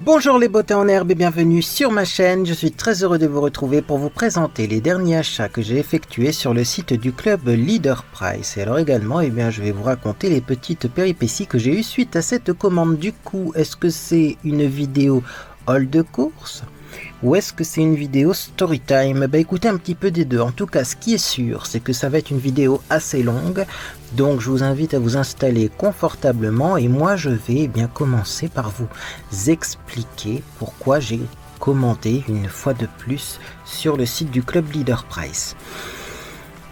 Bonjour les beautés en herbe et bienvenue sur ma chaîne. Je suis très heureux de vous retrouver pour vous présenter les derniers achats que j'ai effectués sur le site du club Leader Price. Et alors également, je vais vous raconter les petites péripéties que j'ai eues suite à cette commande. Du coup, est-ce que c'est une vidéo haul de course ou est-ce que c'est une vidéo story time? Écoutez, un petit peu des deux. En tout cas, ce qui est sûr, c'est que ça va être une vidéo assez longue. Donc je vous invite à vous installer confortablement et moi je vais commencer par vous expliquer pourquoi j'ai commandé une fois de plus sur le site du club Leader Price.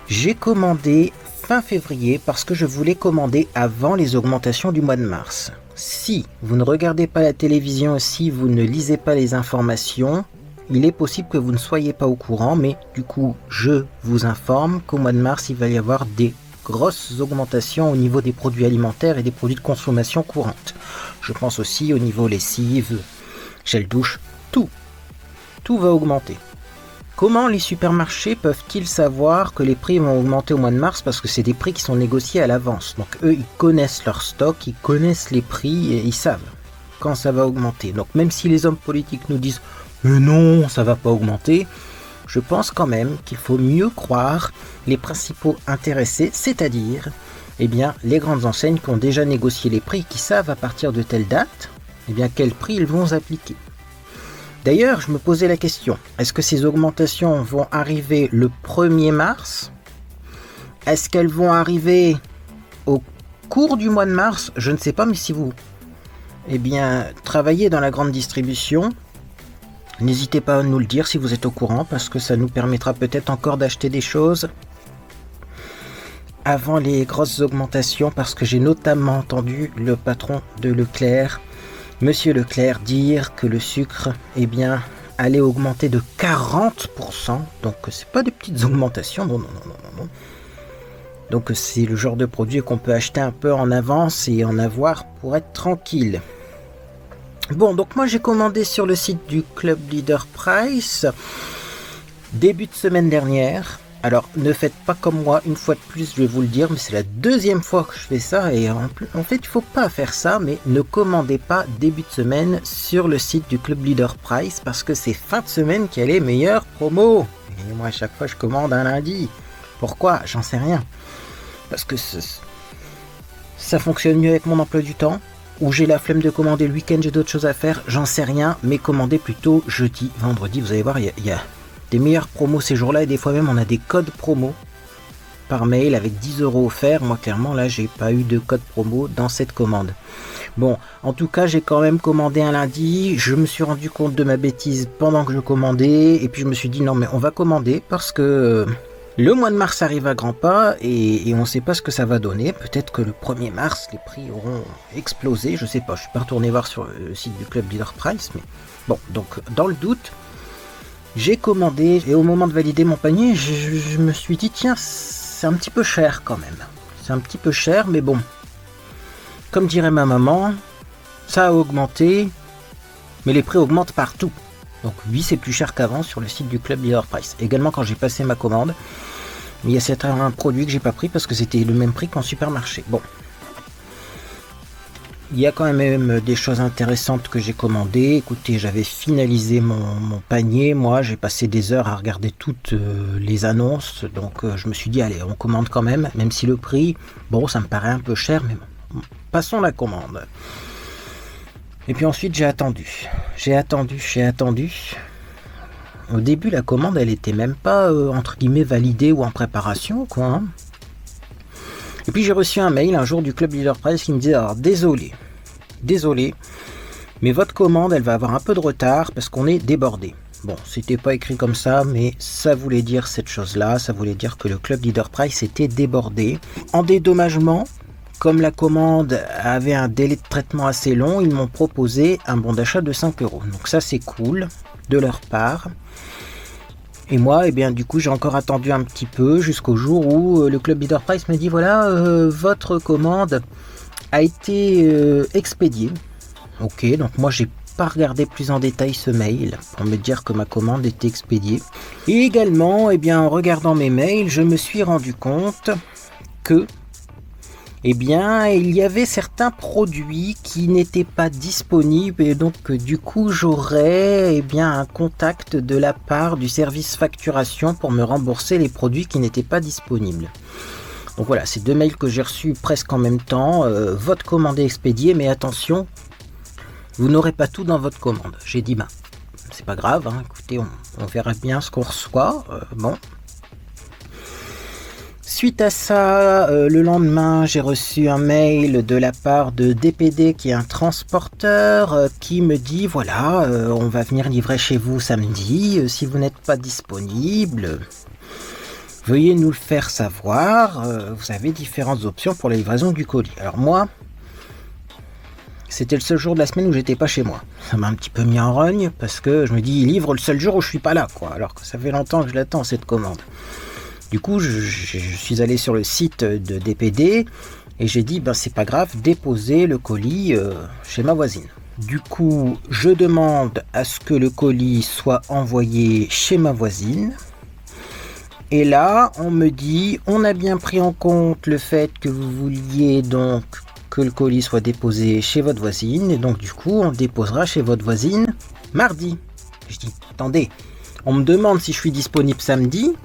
J'ai commandé fin février parce que je voulais commander avant les augmentations du mois de mars. Si vous ne regardez pas la télévision, si vous ne lisez pas les informations, il est possible que vous ne soyez pas au courant, mais du coup je vous informe qu'au mois de mars il va y avoir des grosses augmentations au niveau des produits alimentaires et des produits de consommation courante. Je pense aussi au niveau lessive, gel douche, tout va augmenter. Comment les supermarchés peuvent-ils savoir que les prix vont augmenter au mois de mars? Parce que c'est des prix qui sont négociés à l'avance. Donc eux, ils connaissent leur stock, ils connaissent les prix et ils savent quand ça va augmenter. Donc même si les hommes politiques nous disent « non, ça va pas augmenter », je pense quand même qu'il faut mieux croire les principaux intéressés, c'est-à-dire les grandes enseignes qui ont déjà négocié les prix, qui savent à partir de telle date quel prix ils vont appliquer. D'ailleurs, je me posais la question, est-ce que ces augmentations vont arriver le 1er mars? Est-ce qu'elles vont arriver au cours du mois de mars? Je ne sais pas, mais si vous travaillez dans la grande distribution, n'hésitez pas à nous le dire si vous êtes au courant, parce que ça nous permettra peut-être encore d'acheter des choses avant les grosses augmentations, parce que j'ai notamment entendu le patron de Leclerc, Monsieur Leclerc, dire que le sucre allait augmenter de 40%, donc c'est pas des petites augmentations, non. Donc c'est le genre de produit qu'on peut acheter un peu en avance et en avoir pour être tranquille. Bon, donc moi j'ai commandé sur le site du Club Leader Price début de semaine dernière. Alors ne faites pas comme moi, une fois de plus je vais vous le dire, mais c'est la deuxième fois que je fais ça et en fait il faut pas faire ça, mais ne commandez pas début de semaine sur le site du Club Leader Price parce que c'est fin de semaine qui a les meilleures promos. Et moi à chaque fois je commande un lundi. Pourquoi? J'en sais rien. Parce que ça fonctionne mieux avec mon emploi du temps. Ou j'ai la flemme de commander le week-end, j'ai d'autres choses à faire, j'en sais rien, mais commandez plutôt jeudi, vendredi, vous allez voir, il y a des meilleures promos ces jours-là, et des fois même on a des codes promo par mail avec 10 € offerts. Moi clairement là j'ai pas eu de code promo dans cette commande. Bon, en tout cas j'ai quand même commandé un lundi, je me suis rendu compte de ma bêtise pendant que je commandais, et puis je me suis dit non mais on va commander parce que le mois de mars arrive à grands pas et on ne sait pas ce que ça va donner. Peut-être que le 1er mars, les prix auront explosé. Je sais pas, je suis pas retourné voir sur le site du Club Leader Price. Mais bon, donc dans le doute, j'ai commandé et au moment de valider mon panier, je me suis dit tiens, c'est un petit peu cher quand même. C'est un petit peu cher, mais bon. Comme dirait ma maman, ça a augmenté, mais les prix augmentent partout. Donc oui, c'est plus cher qu'avant sur le site du Club Leader Price. Également quand j'ai passé ma commande, il y a certains produits que j'ai pas pris parce que c'était le même prix qu'en supermarché. Bon, il y a quand même des choses intéressantes que j'ai commandées. Écoutez, j'avais finalisé mon panier. Moi, j'ai passé des heures à regarder toutes les annonces. Donc je me suis dit, allez, on commande quand même si le prix, bon, ça me paraît un peu cher, mais bon, passons la commande. Et puis ensuite, j'ai attendu. Au début, la commande, elle était même pas, entre guillemets, validée ou en préparation, quoi. Et puis, j'ai reçu un mail un jour du Club Leader Price qui me disait, alors, désolé, mais votre commande, elle va avoir un peu de retard parce qu'on est débordé. Bon, c'était pas écrit comme ça, mais ça voulait dire cette chose-là. Ça voulait dire que le Club Leader Price était débordé. En dédommagement, comme la commande avait un délai de traitement assez long, ils m'ont proposé un bon d'achat de 5 €. Donc ça c'est cool de leur part. Et moi, du coup, j'ai encore attendu un petit peu jusqu'au jour où le Club Leader Price m'a dit voilà, votre commande a été expédiée. Ok, donc moi j'ai pas regardé plus en détail ce mail pour me dire que ma commande était expédiée. Et également, en regardant mes mails, je me suis rendu compte que eh bien, il y avait certains produits qui n'étaient pas disponibles et donc du coup, j'aurais un contact de la part du service facturation pour me rembourser les produits qui n'étaient pas disponibles. Donc voilà, c'est 2 mails que j'ai reçus presque en même temps. Votre commande est expédiée, mais attention, vous n'aurez pas tout dans votre commande. J'ai dit, c'est pas grave, hein, écoutez, on verra bien ce qu'on reçoit. Bon. Suite à ça, le lendemain, j'ai reçu un mail de la part de DPD, qui est un transporteur, qui me dit, voilà, on va venir livrer chez vous samedi. Si vous n'êtes pas disponible, veuillez nous le faire savoir. Vous avez différentes options pour la livraison du colis. Alors moi, c'était le seul jour de la semaine où j'étais pas chez moi. Ça m'a un petit peu mis en rogne, parce que je me dis, il livre le seul jour où je suis pas là, quoi. Alors que ça fait longtemps que je l'attends, cette commande. Du coup, je suis allé sur le site de DPD et j'ai dit, c'est pas grave, déposez le colis chez ma voisine. Du coup, je demande à ce que le colis soit envoyé chez ma voisine. Et là, on me dit, on a bien pris en compte le fait que vous vouliez donc que le colis soit déposé chez votre voisine. Et donc, du coup, on le déposera chez votre voisine mardi. Je dis, attendez, on me demande si je suis disponible samedi.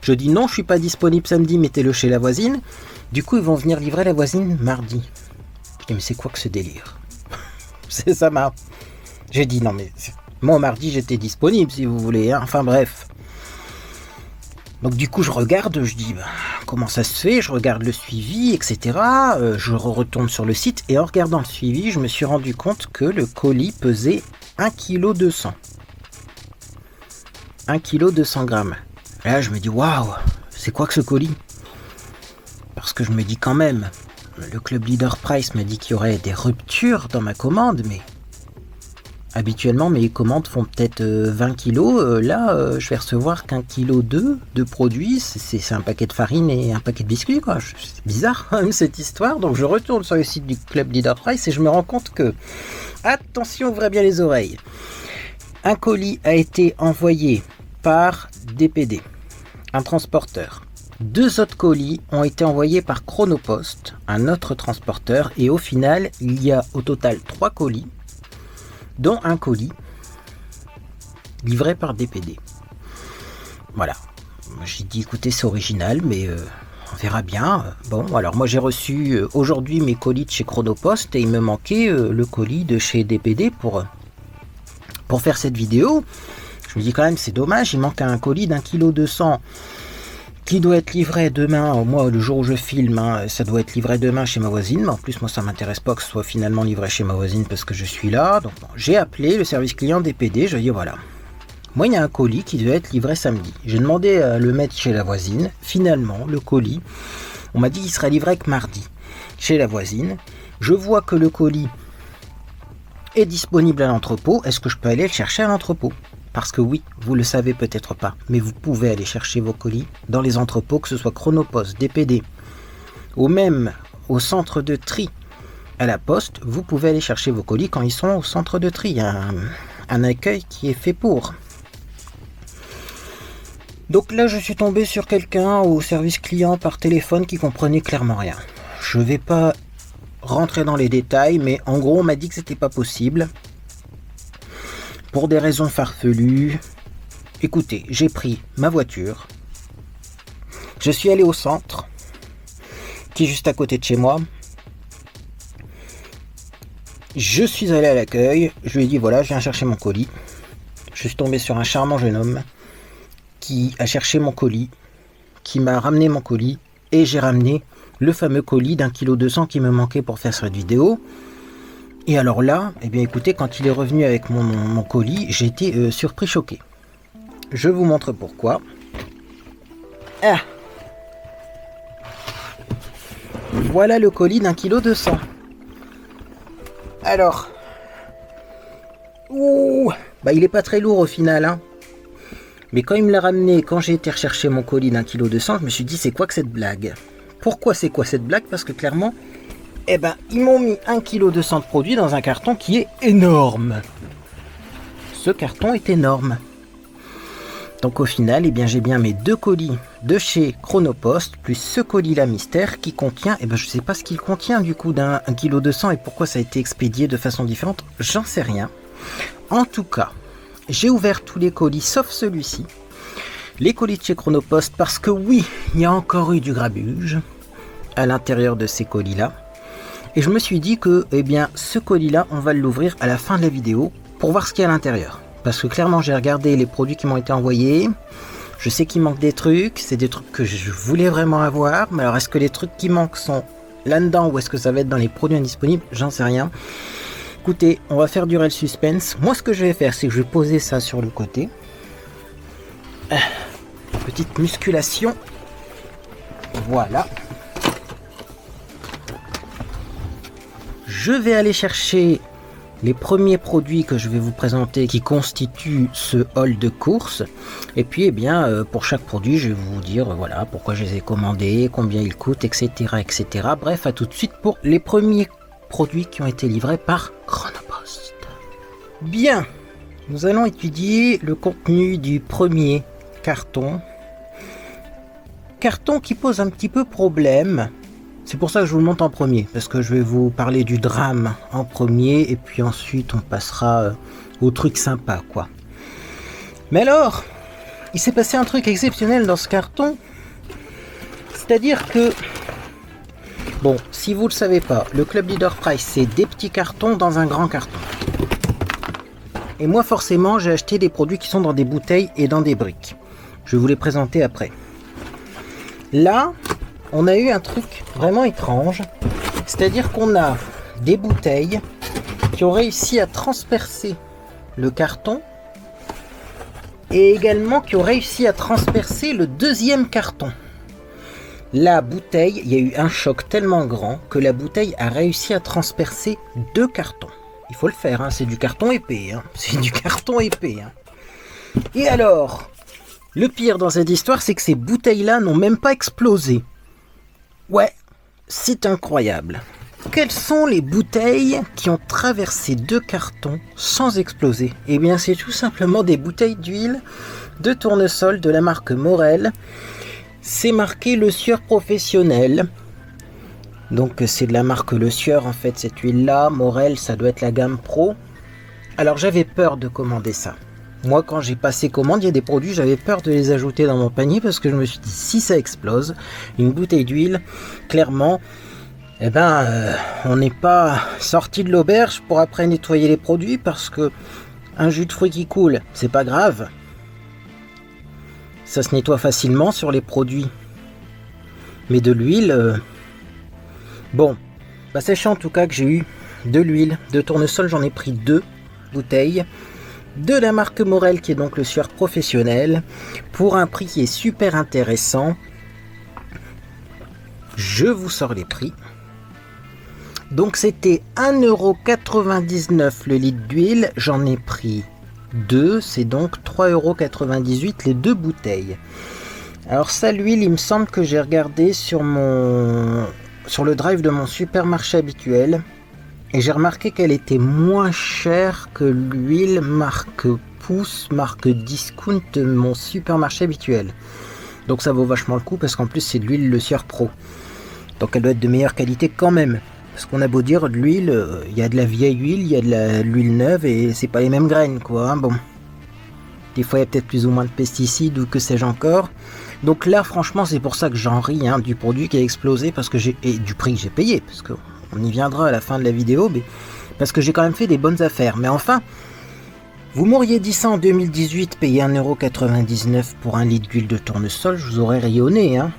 Je dis non, je suis pas disponible samedi, mettez-le chez la voisine. Du coup, ils vont venir livrer la voisine mardi. Je dis, mais c'est quoi que ce délire? C'est ça, J'ai dit, non, mais moi, mardi, j'étais disponible, si vous voulez. Hein. Enfin, bref. Donc, du coup, je regarde, je dis, comment ça se fait? Je regarde le suivi, etc. Je retourne sur le site et en regardant le suivi, je me suis rendu compte que le colis pesait 1,2 kg. 1,2 kg. Là, je me dis, waouh, c'est quoi que ce colis? Parce que je me dis quand même, le Club Leader Price m'a dit qu'il y aurait des ruptures dans ma commande, mais habituellement, mes commandes font peut-être 20 kilos. Là, je vais recevoir qu'1,2 kg de produits. C'est un paquet de farine et un paquet de biscuits, quoi. C'est bizarre, quand même, cette histoire. Donc, je retourne sur le site du Club Leader Price et je me rends compte que, attention, ouvrez bien les oreilles. Un colis a été envoyé par DPD, un transporteur. 2 autres colis ont été envoyés par Chronopost, un autre transporteur, et au final, il y a au total 3 colis, dont un colis livré par DPD. Voilà. J'ai dit, écoutez, c'est original, mais on verra bien. Bon, alors moi j'ai reçu aujourd'hui mes colis de chez Chronopost et il me manquait le colis de chez DPD pour faire cette vidéo. Je me dis quand même, c'est dommage, il manque un colis d'1,2 kg qui doit être livré demain. Moi, le jour où je filme, ça doit être livré demain chez ma voisine. Mais en plus, moi, ça m'intéresse pas que ce soit finalement livré chez ma voisine parce que je suis là. Donc, j'ai appelé le service client DPD. Je lui ai dit, voilà, moi, il y a un colis qui doit être livré samedi. J'ai demandé à le mettre chez la voisine. Finalement, le colis, on m'a dit qu'il sera livré que mardi chez la voisine. Je vois que le colis est disponible à l'entrepôt. Est-ce que je peux aller le chercher à l'entrepôt? Parce que oui, vous le savez peut-être pas, mais vous pouvez aller chercher vos colis dans les entrepôts, que ce soit Chronopost, DPD, ou même au centre de tri à la poste, vous pouvez aller chercher vos colis quand ils sont au centre de tri. Il y a un accueil qui est fait pour. Donc là, je suis tombé sur quelqu'un au service client par téléphone qui comprenait clairement rien. Je vais pas rentrer dans les détails, mais en gros, on m'a dit que c'était pas possible. Pour des raisons farfelues. Écoutez, j'ai pris ma voiture. Je suis allé au centre, qui est juste à côté de chez moi. Je suis allé à l'accueil. Je lui ai dit, voilà, je viens chercher mon colis. Je suis tombé sur un charmant jeune homme qui a cherché mon colis, qui m'a ramené mon colis, et j'ai ramené le fameux colis d'1,2 kg qui me manquait pour faire cette vidéo. Et alors là, eh bien écoutez, quand il est revenu avec mon colis, j'ai été surpris, choqué. Je vous montre pourquoi. Ah, voilà le colis d'1,2 kg. Alors, il est pas très lourd au final, hein. Mais quand il me l'a ramené, quand j'ai été rechercher mon colis d'1,2 kg, je me suis dit, c'est quoi que cette blague? Pourquoi c'est quoi cette blague? Parce que clairement, ils m'ont mis 1,2 kg de produits dans un carton qui est énorme. Ce carton est énorme. Donc au final, eh bien, j'ai bien mes 2 colis de chez Chronopost, plus ce colis-là mystère qui contient, eh ben, je ne sais pas ce qu'il contient du coup d'un 1,2 kg et pourquoi ça a été expédié de façon différente, j'en sais rien. En tout cas, j'ai ouvert tous les colis sauf celui-ci, les colis de chez Chronopost, parce que oui, il y a encore eu du grabuge à l'intérieur de ces colis-là. Et je me suis dit que, eh bien, ce colis-là, on va l'ouvrir à la fin de la vidéo pour voir ce qu'il y a à l'intérieur. Parce que clairement, j'ai regardé les produits qui m'ont été envoyés. Je sais qu'il manque des trucs. C'est des trucs que je voulais vraiment avoir. Mais alors, est-ce que les trucs qui manquent sont là-dedans ou est-ce que ça va être dans les produits indisponibles? J'en sais rien. Écoutez, on va faire durer le suspense. Moi, ce que je vais faire, c'est que je vais poser ça sur le côté. Petite musculation. Voilà. Je vais aller chercher les premiers produits que je vais vous présenter qui constituent ce haul de course. Et puis, eh bien, pour chaque produit, je vais vous dire, voilà, pourquoi je les ai commandés, combien ils coûtent, etc., etc. Bref, à tout de suite pour les premiers produits qui ont été livrés par Chronopost. Bien, nous allons étudier le contenu du premier carton. Carton qui pose un petit peu problème. C'est pour ça que je vous le montre en premier, parce que je vais vous parler du drame en premier, et puis ensuite on passera au truc sympa, quoi. Mais alors, il s'est passé un truc exceptionnel dans ce carton, c'est-à-dire que, bon, si vous ne le savez pas, le Club Leader Price, c'est des petits cartons dans un grand carton. Et moi, forcément, j'ai acheté des produits qui sont dans des bouteilles et dans des briques. Je vais vous les présenter après. Là, on a eu un truc vraiment étrange, c'est-à-dire qu'on a des bouteilles qui ont réussi à transpercer le carton et également qui ont réussi à transpercer le deuxième carton. La bouteille, il y a eu un choc tellement grand que la bouteille a réussi à transpercer 2 cartons. Il faut le faire, hein, c'est du carton épais, hein, c'est du carton épais. Hein. Et alors, le pire dans cette histoire, c'est que ces bouteilles-là n'ont même pas explosé. Ouais, c'est incroyable. Quelles sont les bouteilles qui ont traversé 2 cartons sans exploser? Eh bien, c'est tout simplement des bouteilles d'huile de tournesol de la marque Morel. C'est marqué Le Sieur Professionnel. Donc, c'est de la marque Le Sieur, en fait, cette huile-là. Morel, ça doit être la gamme Pro. Alors, j'avais peur de commander ça. Moi, quand j'ai passé commande, il y a des produits, j'avais peur de les ajouter dans mon panier parce que je me suis dit, si ça explose, une bouteille d'huile, clairement, eh ben, on n'est pas sorti de l'auberge pour après nettoyer les produits parce que un jus de fruits qui coule, c'est pas grave. Ça se nettoie facilement sur les produits. Mais de l'huile, bon, bah, sachez en tout cas que j'ai eu de l'huile de tournesol, j'en ai pris 2 bouteilles. De la marque Morel qui est donc le Sieur Professionnel pour un prix qui est super intéressant. Je vous sors les prix. Donc c'était 1,99 € le litre d'huile, j'en ai pris 2, c'est donc 3,98 € les 2 bouteilles. Alors ça, l'huile, il me semble que j'ai regardé sur le drive de mon supermarché habituel. Et j'ai remarqué qu'elle était moins chère que l'huile marque Pouce, marque Discount de mon supermarché habituel. Donc ça vaut vachement le coup parce qu'en plus c'est de l'huile Le Sieur Pro. Donc elle doit être de meilleure qualité quand même. Parce qu'on a beau dire de l'huile, il y a de la vieille huile, il y a de l'huile neuve et c'est pas les mêmes graines quoi. Hein, bon. Des fois il y a peut-être plus ou moins de pesticides ou que sais-je encore. Donc là franchement c'est pour ça que j'en ris hein, du produit qui a explosé parce que et du prix que j'ai payé. Parce que on y viendra à la fin de la vidéo, mais parce que j'ai quand même fait des bonnes affaires. Mais enfin, vous m'auriez dit ça en 2018, payer 1,99 € pour un litre d'huile de tournesol, je vous aurais rayonné. Hein.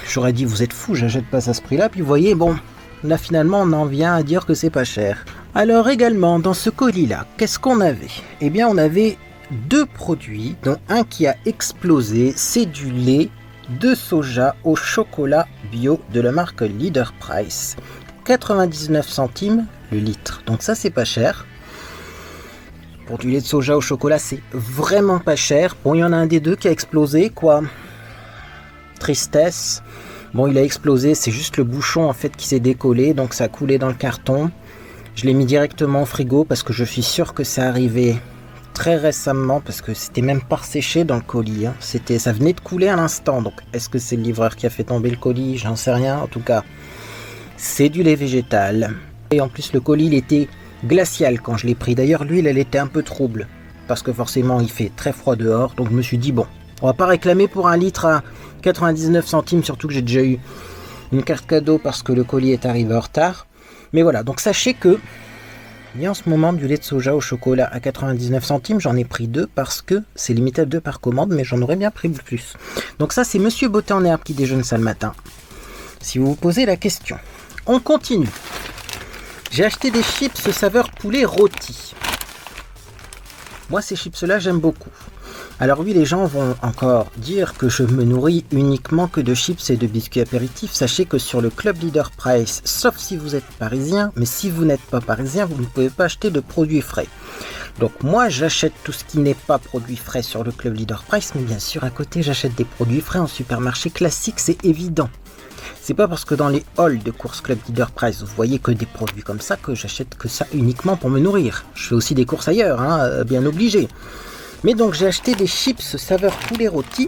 J'aurais dit, vous êtes fous, j'achète pas ça à ce prix-là. Puis vous voyez, bon, là finalement, on en vient à dire que c'est pas cher. Alors également, dans ce colis-là, qu'est-ce qu'on avait? Eh bien, on avait 2 produits, dont un qui a explosé, c'est du lait de soja au chocolat bio de la marque Leader Price. 99 centimes le litre, donc ça c'est pas cher. Pour du lait de soja au chocolat c'est vraiment pas cher. Bon, il y en a un des 2 qui a explosé quoi. Tristesse. Bon, il a explosé, c'est juste le bouchon en fait qui s'est décollé, donc ça a coulé dans le carton. Je l'ai mis directement au frigo parce que je suis sûr que c'est arrivé très récemment, parce que c'était même pas séché dans le colis. Hein. Ça venait de couler à l'instant. Donc, est-ce que c'est le livreur qui a fait tomber le colis? J'en sais rien. En tout cas, c'est du lait végétal. Et en plus, le colis, il était glacial quand je l'ai pris. D'ailleurs, l'huile, elle était un peu trouble. Parce que forcément, il fait très froid dehors. Donc, je me suis dit, bon, on va pas réclamer pour un litre à 99 centimes. Surtout que j'ai déjà eu une carte cadeau parce que le colis est arrivé en retard. Mais voilà, donc sachez que il y a en ce moment du lait de soja au chocolat à 99 centimes. J'en ai pris 2 parce que c'est limité à 2 par commande, mais j'en aurais bien pris plus. Donc ça, c'est Monsieur Beauté en herbe qui déjeune ça le matin. Si vous vous posez la question. On continue. J'ai acheté des chips saveur poulet rôti. Moi, ces chips-là, j'aime beaucoup. Alors oui, les gens vont encore dire que je me nourris uniquement que de chips et de biscuits apéritifs. Sachez que sur le Club Leader Price, sauf si vous êtes parisien, mais si vous n'êtes pas parisien, vous ne pouvez pas acheter de produits frais. Donc moi, j'achète tout ce qui n'est pas produit frais sur le Club Leader Price, mais bien sûr, à côté, j'achète des produits frais en supermarché classique, c'est évident. C'est pas parce que dans les halls de courses Club Leader Price, vous voyez que des produits comme ça que j'achète que ça uniquement pour me nourrir. Je fais aussi des courses ailleurs, hein, bien obligé. Mais donc j'ai acheté des chips saveur poulet rôti,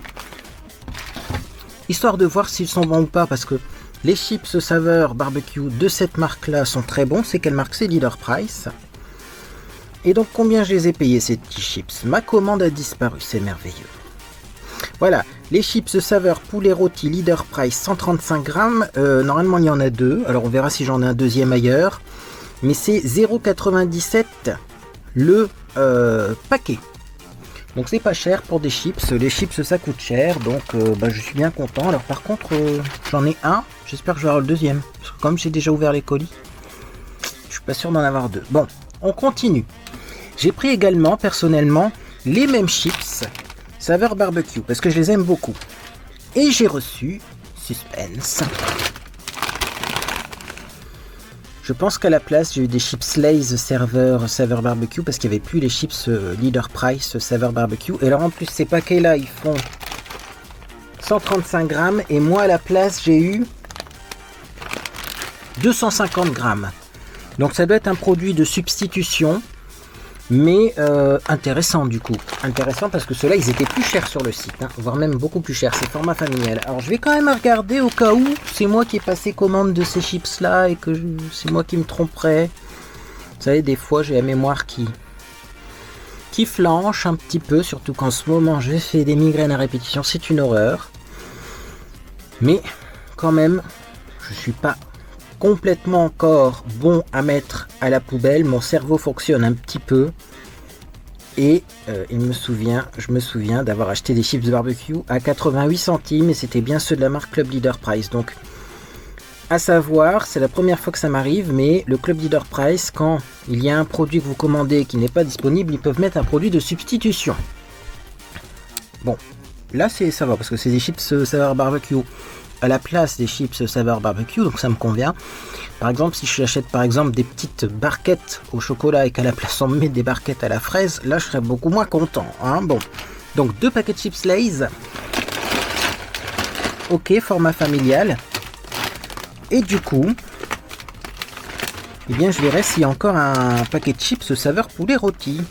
histoire de voir s'ils sont bons ou pas, parce que les chips saveur barbecue de cette marque-là sont très bons. C'est quelle marque? C'est Leader Price. Et donc combien je les ai payés ces petits chips? Ma commande a disparu, c'est merveilleux. Voilà, les chips saveur poulet rôti Leader Price 135 grammes. Normalement il y en a 2, alors on verra si j'en ai un deuxième ailleurs. Mais c'est 0,97 le paquet. Donc c'est pas cher pour des chips. Les chips ça coûte cher, donc je suis bien content. Alors par contre j'en ai un, j'espère que je vais avoir le deuxième. Parce que comme j'ai déjà ouvert les colis, je suis pas sûr d'en avoir 2. Bon, on continue. J'ai pris également personnellement les mêmes chips saveur barbecue parce que je les aime beaucoup. Et j'ai reçu, suspense, je pense qu'à la place j'ai eu des chips Lay's saveur barbecue parce qu'il n'y avait plus les chips Leader Price saveur barbecue. Et alors en plus ces paquets là ils font 135 grammes et moi à la place j'ai eu 250 grammes. Donc ça doit être un produit de substitution, mais intéressant du coup. Intéressant parce que ceux-là ils étaient plus chers sur le site, hein, voire même beaucoup plus chers. C'est format familial. Alors je vais quand même regarder au cas où c'est moi qui ai passé commande de ces chips là et que c'est moi qui me tromperais. Vous savez, des fois j'ai la mémoire qui flanche un petit peu, surtout qu'en ce moment je fais des migraines à répétition, c'est une horreur. Mais quand même, je suis pas complètement encore bon à mettre à la poubelle. Mon cerveau fonctionne un petit peu et je me souviens d'avoir acheté des chips barbecue à 88 centimes et c'était bien ceux de la marque Club Leader Price. Donc à savoir, c'est la première fois que ça m'arrive, mais le Club Leader Price, quand il y a un produit que vous commandez qui n'est pas disponible, ils peuvent mettre un produit de substitution. Bon, là ça va parce que c'est des chips saveur barbecue à la place des chips saveur barbecue, donc ça me convient. Par exemple, si j'achète par exemple des petites barquettes au chocolat et qu'à la place on me met des barquettes à la fraise, là je serais beaucoup moins content, hein. Bon, donc 2 paquets de chips Lay's, ok, format familial. Et du coup, eh bien je verrai s'il y a encore un paquet de chips saveur poulet rôti.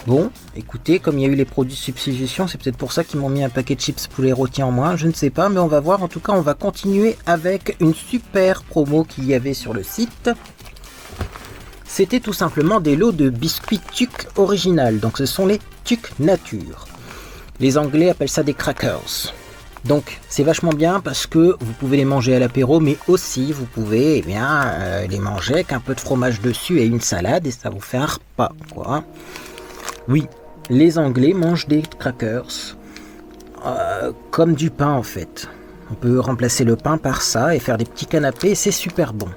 Bon, écoutez, comme il y a eu les produits de substitution, c'est peut-être pour ça qu'ils m'ont mis un paquet de chips poulet rôti en moins, je ne sais pas, mais on va voir. En tout cas, on va continuer avec une super promo qu'il y avait sur le site. C'était tout simplement des lots de biscuits Tuc original, donc ce sont les Tuc Nature. Les Anglais appellent ça des crackers. Donc c'est vachement bien parce que vous pouvez les manger à l'apéro, mais aussi vous pouvez les manger avec un peu de fromage dessus et une salade, et ça vous fait un repas, quoi. Oui, les Anglais mangent des crackers comme du pain en fait. On peut remplacer le pain par ça et faire des petits canapés et c'est super bon.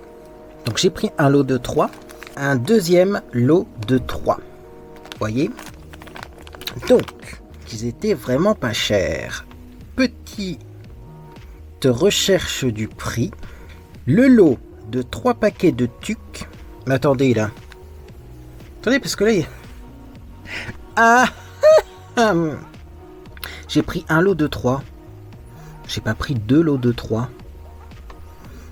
Donc j'ai pris un lot de 3, un deuxième lot de 3. Voyez? Donc, ils étaient vraiment pas chers. Petite recherche du prix. Le lot de 3 paquets de Tuc. Mais attendez là. Attendez parce que là... J'ai pris un lot de 3. J'ai pas pris 2 lots de 3.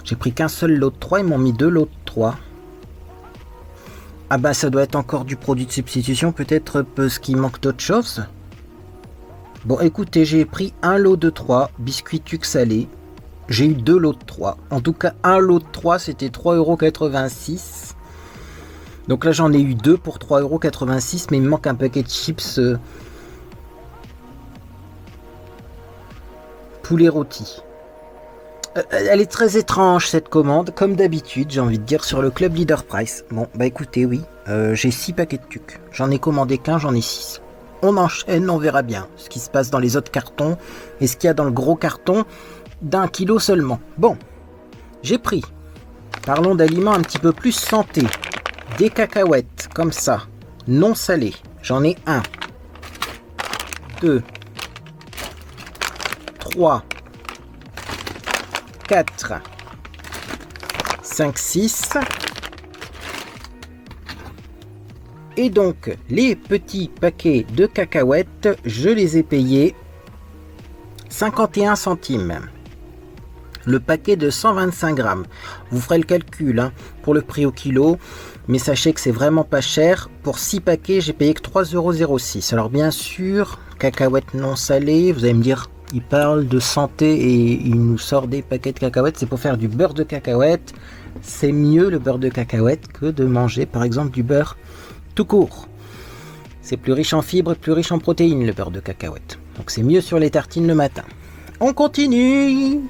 J'ai pris qu'un seul lot de 3. Ils m'ont mis 2 lots de 3. Ah bah ça doit être encore du produit de substitution, peut-être parce qu'il manque d'autres choses. Bon écoutez, j'ai pris un lot de 3 biscuits tucs salés. J'ai eu 2 lots de 3. En tout cas, un lot de 3, c'était 3,86 €. Donc là, j'en ai eu 2 pour 3,86 €, mais il me manque un paquet de chips poulet rôti. Elle est très étrange cette commande, comme d'habitude, j'ai envie de dire, sur le Club Leader Price. Bon, bah écoutez, oui, j'ai 6 paquets de tucs. J'en ai commandé qu'un, j'en ai 6. On enchaîne, on verra bien ce qui se passe dans les autres cartons et ce qu'il y a dans le gros carton d'1 kilo seulement. Bon, j'ai pris, parlons d'aliments un petit peu plus santé, des cacahuètes, comme ça, non salées. J'en ai 1, 2, 3, 4, 5, 6. Et donc, les petits paquets de cacahuètes, je les ai payés 51 centimes. Le paquet de 125 grammes. Vous ferez le calcul hein, pour le prix au kilo. Mais sachez que c'est vraiment pas cher. Pour 6 paquets, j'ai payé que 3,06 €. Alors bien sûr, cacahuètes non salées, vous allez me dire... Il parle de santé et il nous sort des paquets de cacahuètes. C'est pour faire du beurre de cacahuète. C'est mieux le beurre de cacahuète que de manger par exemple du beurre tout court. C'est plus riche en fibres et plus riche en protéines le beurre de cacahuète. Donc c'est mieux sur les tartines le matin. On continue.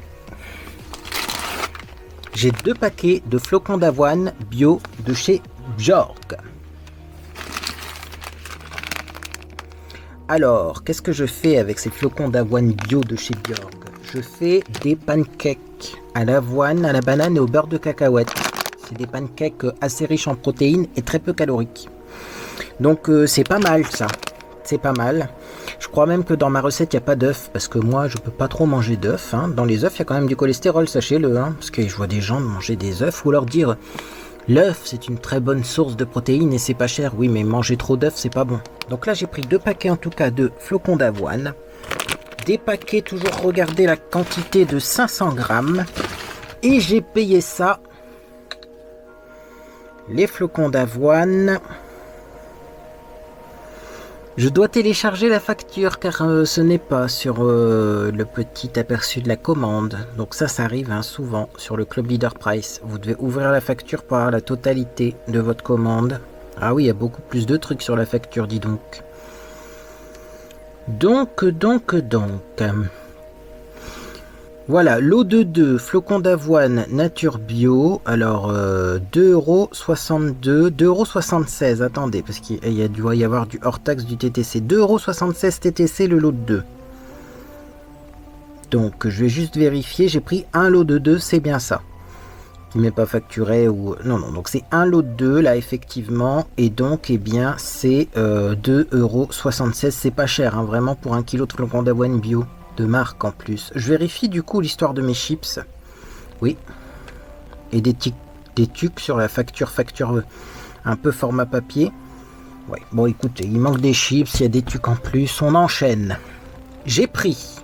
J'ai 2 paquets de flocons d'avoine bio de chez Bjorg. Alors, qu'est-ce que je fais avec ces flocons d'avoine bio de chez Bjorg? Je fais des pancakes à l'avoine, à la banane et au beurre de cacahuète. C'est des pancakes assez riches en protéines et très peu caloriques. Donc c'est pas mal ça, c'est pas mal. Je crois même que dans ma recette il n'y a pas d'œufs, parce que moi je peux pas trop manger d'œufs. Hein. Dans les œufs il y a quand même du cholestérol, sachez-le. Hein, parce que je vois des gens manger des œufs ou leur dire... L'œuf, c'est une très bonne source de protéines et c'est pas cher. Oui, mais manger trop d'œufs, c'est pas bon. Donc là, j'ai pris 2 paquets en tout cas de flocons d'avoine. Des paquets, toujours regardez la quantité de 500 grammes. Et j'ai payé ça. Les flocons d'avoine. Je dois télécharger la facture car ce n'est pas sur le petit aperçu de la commande. Donc ça arrive hein, souvent sur le Club Leader Price. Vous devez ouvrir la facture pour avoir la totalité de votre commande. Ah oui, il y a beaucoup plus de trucs sur la facture, dis donc. Donc. Voilà, lot de 2 flocons d'avoine nature bio. Alors, 2,62 €, 2,76 €. Attendez, parce qu'il doit y avoir du hors-taxe du TTC. 2,76 € TTC le lot de 2. Donc, je vais juste vérifier. J'ai pris un lot de 2, c'est bien ça. Il m'est pas facturé ou... Non, donc c'est un lot de 2, là, effectivement. Et donc, eh bien, c'est 2,76 €. C'est pas cher, hein, vraiment, pour 1 kg de flocons d'avoine bio. De marque en plus. Je vérifie du coup l'histoire de mes chips. Oui. Et des tucs sur la facture un peu format papier. Ouais. Bon écoutez, il manque des chips, il y a des tucs en plus. On enchaîne. J'ai pris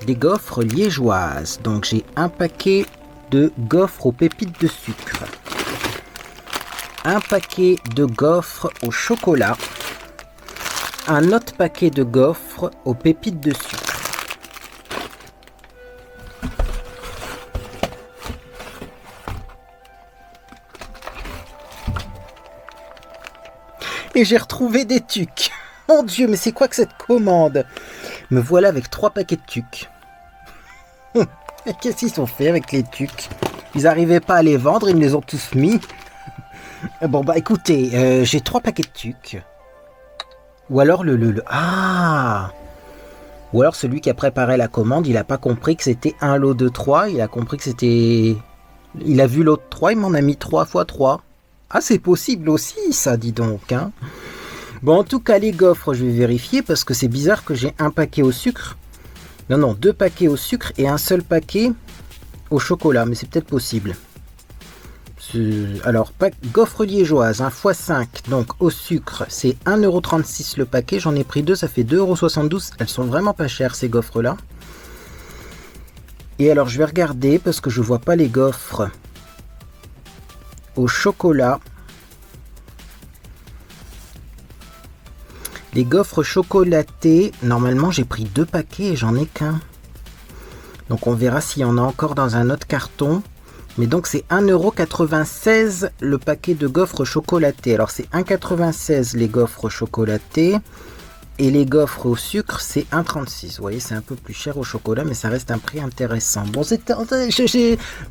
des gaufres liégeoises. Donc j'ai un paquet de gaufres aux pépites de sucre. Un paquet de gaufres au chocolat, un autre paquet de gaufres aux pépites de sucre. Et j'ai retrouvé des tucs. Mon Dieu, mais c'est quoi que cette commande? Me voilà avec 3 paquets de tucs. Qu'est-ce qu'ils ont fait avec les tucs? Ils n'arrivaient pas à les vendre, ils me les ont tous mis. Bon bah écoutez, j'ai 3 paquets de tucs. Ou alors ou alors celui qui a préparé la commande, il a pas compris que c'était un lot de 3, il a compris que c'était... Il a vu l'autre 3, il m'en a mis 3 fois 3. Ah c'est possible aussi ça, dis donc. Hein. Bon en tout cas les gaufres, je vais vérifier parce que c'est bizarre que j'ai un paquet au sucre. Non, 2 paquets au sucre et un seul paquet au chocolat, mais c'est peut-être possible. Alors, gaufres liégeoises, hein, x5, donc au sucre, c'est 1,36 € le paquet. J'en ai pris 2, ça fait 2,72 €. Elles sont vraiment pas chères, ces gaufres-là. Et alors je vais regarder parce que je vois pas les gaufres au chocolat. Les gaufres chocolatées, normalement j'ai pris 2 paquets et j'en ai qu'un. Donc on verra s'il y en a encore dans un autre carton. Mais donc c'est 1,96 € le paquet de gaufres chocolatées. Alors c'est 1,96 € les gaufres chocolatées. Et les gaufres au sucre c'est 1,36 €. Vous voyez, c'est un peu plus cher au chocolat, mais ça reste un prix intéressant. Bon,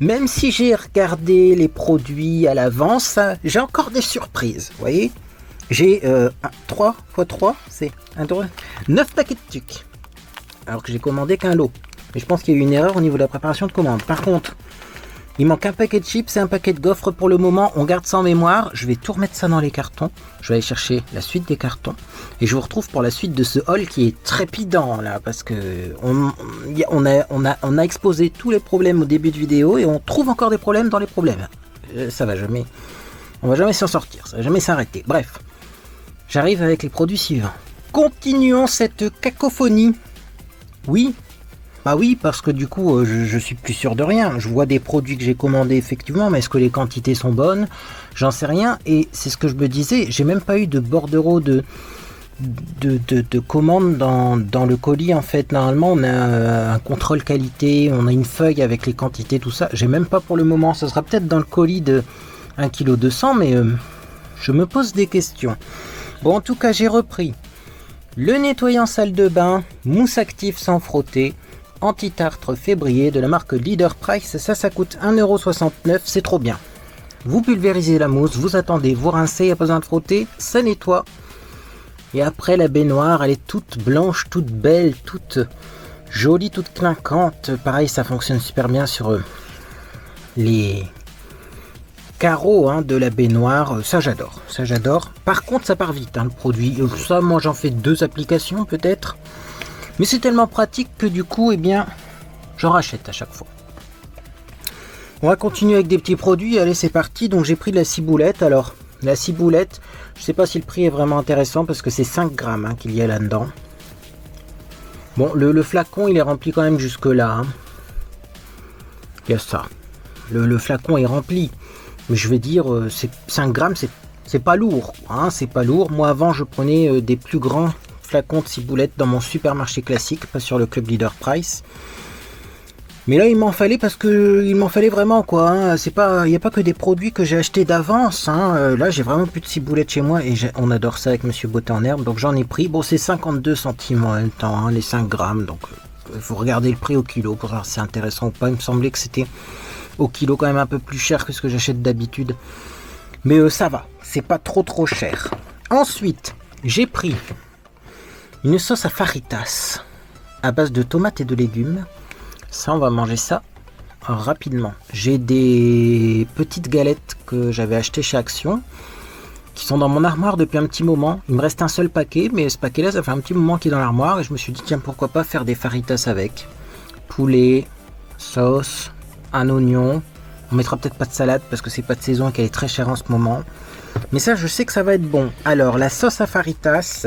même si j'ai regardé les produits à l'avance, j'ai encore des surprises. Vous voyez, j'ai 3 x 3, c'est 9 paquets de sucre. Alors que j'ai commandé qu'un lot. Mais je pense qu'il y a eu une erreur au niveau de la préparation de commande. Par contre, il manque un paquet de chips et un paquet de gaufres pour le moment. On garde ça en mémoire. Je vais tout remettre ça dans les cartons. Je vais aller chercher la suite des cartons. Et je vous retrouve pour la suite de ce haul qui est trépidant là. Parce que on a exposé tous les problèmes au début de vidéo. Et on trouve encore des problèmes dans les problèmes. Ça va jamais. On va jamais s'en sortir. Ça va jamais s'arrêter. Bref. J'arrive avec les produits suivants. Continuons cette cacophonie. Oui. Bah oui, parce que du coup, je suis plus sûr de rien. Je vois des produits que j'ai commandés effectivement, mais est-ce que les quantités sont bonnes? J'en sais rien. Et c'est ce que je me disais, j'ai même pas eu de bordereau de commande dans le colis. En fait, normalement, on a un contrôle qualité, on a une feuille avec les quantités, tout ça. J'ai même pas pour le moment. Ça sera peut-être dans le colis de 1,2 kg, mais je me pose des questions. Bon, en tout cas, j'ai repris le nettoyant salle de bain, mousse active sans frotter, anti-tartre février de la marque Leader Price. Ça coûte 1,69 €, c'est trop bien. Vous pulvérisez la mousse, vous attendez, vous rincez, il n'y a pas besoin de frotter, ça nettoie. Et après, la baignoire, elle est toute blanche, toute belle, toute jolie, toute clinquante. Pareil, ça fonctionne super bien sur les carreaux de la baignoire. Ça, j'adore. Ça, j'adore. Par contre, ça part vite, le produit. Ça, moi, j'en fais 2 applications, peut-être. Mais c'est tellement pratique que du coup, eh bien, j'en rachète à chaque fois. On va continuer avec des petits produits. Allez, c'est parti. Donc, j'ai pris de la ciboulette. Alors, la ciboulette, je ne sais pas si le prix est vraiment intéressant parce que c'est 5 grammes qu'il y a là-dedans. Bon, le flacon, il est rempli quand même jusque-là. Il y a ça. Le flacon est rempli. Mais je vais dire, 5 grammes, c'est pas lourd. C'est pas lourd. Moi, avant, je prenais des plus grands flacons de ciboulette dans mon supermarché classique, pas sur le club Leader Price. Mais là, il m'en fallait parce que il m'en fallait vraiment quoi. C'est pas, il n'y a pas que des produits que j'ai achetés d'avance. Là, j'ai vraiment plus de ciboulette chez moi et on adore ça avec Monsieur Beauté en herbe. Donc j'en ai pris. Bon, c'est 52 centimes en même temps, les 5 grammes. Donc il faut regarder le prix au kilo pour voir si c'est intéressant ou pas. Il me semblait que c'était au kilo quand même un peu plus cher que ce que j'achète d'habitude. Mais ça va, c'est pas trop cher. Ensuite, j'ai pris une sauce à faritas à base de tomates et de légumes. Ça, on va manger ça rapidement. J'ai des petites galettes que j'avais achetées chez Action qui sont dans mon armoire depuis un petit moment. Il me reste un seul paquet, mais ce paquet-là, ça fait un petit moment qu'il est dans l'armoire et je me suis dit, tiens, pourquoi pas faire des faritas avec poulet, sauce, un oignon. On mettra peut-être pas de salade parce que c'est pas de saison et qu'elle est très chère en ce moment. Mais ça, je sais que ça va être bon. Alors, la sauce à faritas,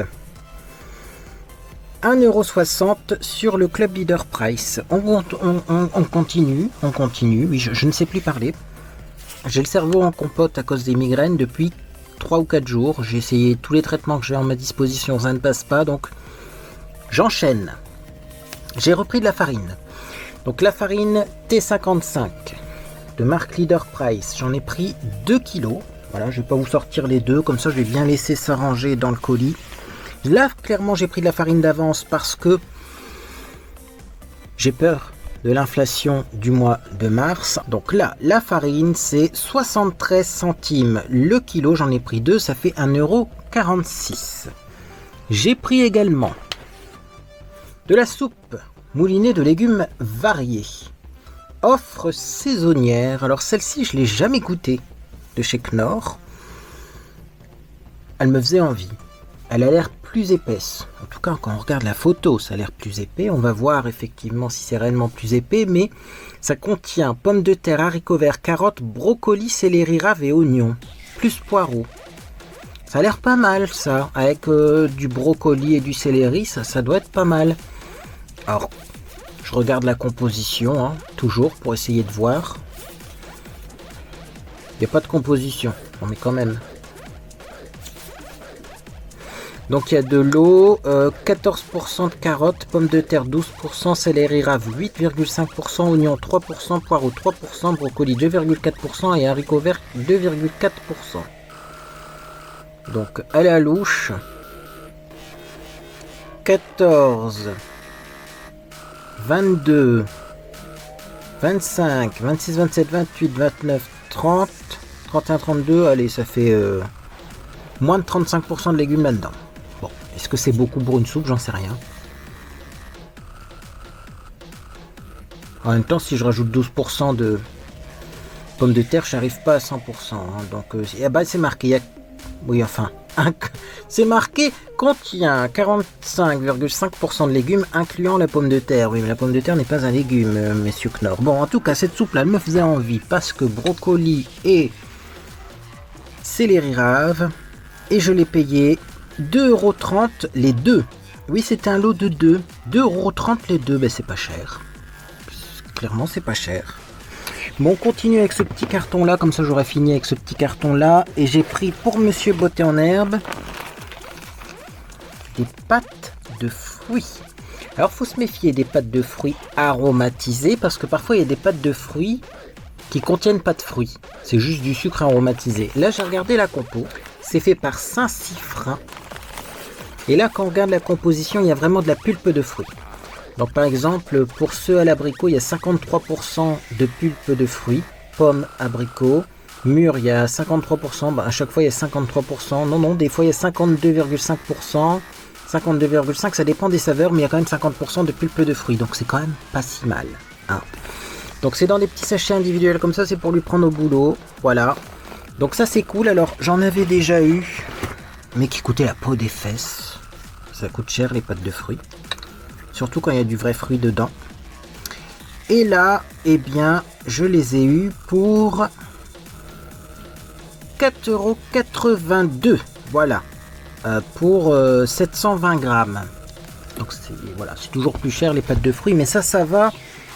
1,60 € sur le club Leader Price. On continue. Oui, je ne sais plus parler. J'ai le cerveau en compote à cause des migraines depuis 3 ou 4 jours. J'ai essayé tous les traitements que j'ai à ma disposition, ça ne passe pas. Donc, j'enchaîne. J'ai repris de la farine. Donc, la farine T55 de marque Leader Price. J'en ai pris 2 kilos. Voilà, je ne vais pas vous sortir les deux. Comme ça, je vais bien laisser ça ranger dans le colis. Là, clairement, j'ai pris de la farine d'avance parce que j'ai peur de l'inflation du mois de mars. Donc là, la farine, c'est 73 centimes le kilo. J'en ai pris 2, ça fait 1,46 €. J'ai pris également de la soupe moulinée de légumes variés. Offre saisonnière. Alors celle-ci, je ne l'ai jamais goûtée de chez Knorr. Elle me faisait envie. Elle a l'air plus épaisse. En tout cas, quand on regarde la photo, ça a l'air plus épais. On va voir effectivement si c'est réellement plus épais, mais ça contient pommes de terre, haricots verts, carottes, brocolis, céleri, rave et oignons, plus poireaux. Ça a l'air pas mal ça, avec du brocoli et du céleri, ça doit être pas mal. Alors, Je regarde la composition, hein, toujours, pour essayer de voir. Il n'y a pas de composition, mais quand même. Donc il y a de l'eau, 14% de carottes, pommes de terre 12%, céleri rave 8,5%, oignon 3%, poireau 3%, brocoli 2,4% et haricots verts 2,4%. Donc à la louche, 14, 22, 25, 26, 27, 28, 29, 30, 31, 32, allez ça fait moins de 35% de légumes là-dedans. Bon, est-ce que c'est beaucoup pour une soupe? J'en sais rien. En même temps, si je rajoute 12% de pommes de terre, j'arrive pas à 100%. Hein, donc, c'est marqué. Oui, enfin, c'est marqué contient 45,5% de légumes, incluant la pomme de terre. Oui, mais la pomme de terre n'est pas un légume, messieurs Knorr. Bon, en tout cas, cette soupe-là, elle me faisait envie parce que brocoli et céleri rave. Et je l'ai payé 2,30€ les deux. Oui, c'était un lot de 2. 2,30€ les deux. Ben, c'est pas cher. Clairement, c'est pas cher. Bon, on continue avec ce petit carton-là. Comme ça, j'aurai fini avec ce petit carton-là. Et j'ai pris pour Monsieur Beauté en herbe des pâtes de fruits. Alors, faut se méfier des pâtes de fruits aromatisées. Parce que parfois, il y a des pâtes de fruits qui contiennent pas de fruits. C'est juste du sucre aromatisé. Là, j'ai regardé la compo. C'est fait par Saint-Siffrin. Et là, quand on regarde la composition, il y a vraiment de la pulpe de fruits. Donc, par exemple, pour ceux à l'abricot, il y a 53% de pulpe de fruits. Pommes, abricots. Mûres, il y a 53%. À chaque fois, il y a 53%. Non, des fois, il y a 52,5%. 52,5%, ça dépend des saveurs, mais il y a quand même 50% de pulpe de fruits. Donc, c'est quand même pas si mal. Hein. Donc, c'est dans des petits sachets individuels comme ça. C'est pour lui prendre au boulot. Voilà. Donc ça c'est cool, alors j'en avais déjà eu, mais qui coûtait la peau des fesses. Ça coûte cher les pâtes de fruits, surtout quand il y a du vrai fruit dedans. Et là, eh bien, je les ai eu pour 4,82€, voilà, pour 720 grammes. Donc voilà, c'est toujours plus cher les pâtes de fruits, mais ça va.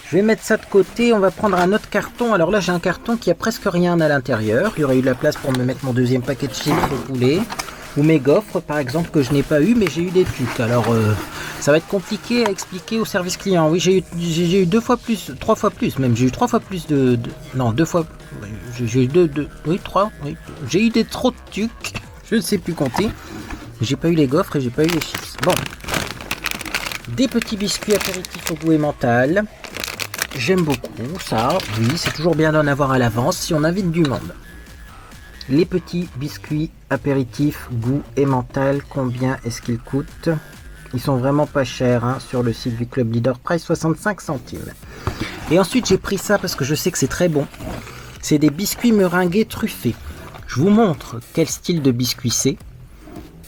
Je vais mettre ça de côté, on va prendre un autre carton. Alors là, j'ai un carton qui a presque rien à l'intérieur. Il y aurait eu de la place pour me mettre mon deuxième paquet de chips au poulet. Ou mes gaufres, par exemple, que je n'ai pas eu, mais j'ai eu des trucs. Alors, ça va être compliqué à expliquer au service client. Oui, j'ai eu 2 fois plus, 3 fois plus, même. J'ai eu 3 fois plus non, 2 fois... J'ai eu 2... Oui, 3. Oui. J'ai eu des trop de trucs. Je ne sais plus compter. J'ai pas eu les gaufres et j'ai pas eu les chips. Bon. Des petits biscuits apéritifs au goût emmental. J'aime beaucoup ça, oui, c'est toujours bien d'en avoir à l'avance si on invite du monde. Les petits biscuits apéritifs goût emmental, combien est-ce qu'ils coûtent? Ils sont vraiment pas chers hein, sur le site du Club Leader Price, 65 centimes. Et ensuite j'ai pris ça parce que je sais que c'est très bon. C'est des biscuits meringués truffés. Je vous montre quel style de biscuit c'est,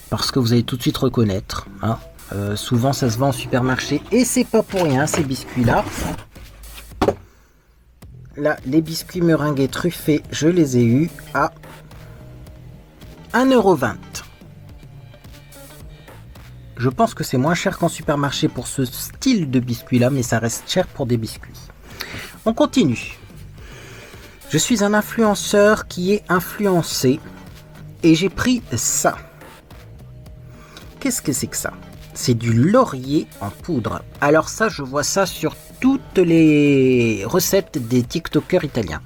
parce que vous allez tout de suite reconnaître. Hein. Souvent ça se vend en supermarché et c'est pas pour rien ces biscuits-là. Là, les biscuits meringués truffés, je les ai eus à 1,20€. Je pense que c'est moins cher qu'en supermarché pour ce style de biscuit-là, mais ça reste cher pour des biscuits. On continue. Je suis un influenceur qui est influencé et j'ai pris ça. Qu'est-ce que c'est que ça? C'est du laurier en poudre. Alors ça, je vois ça sur toutes les recettes des TikTokers italiens.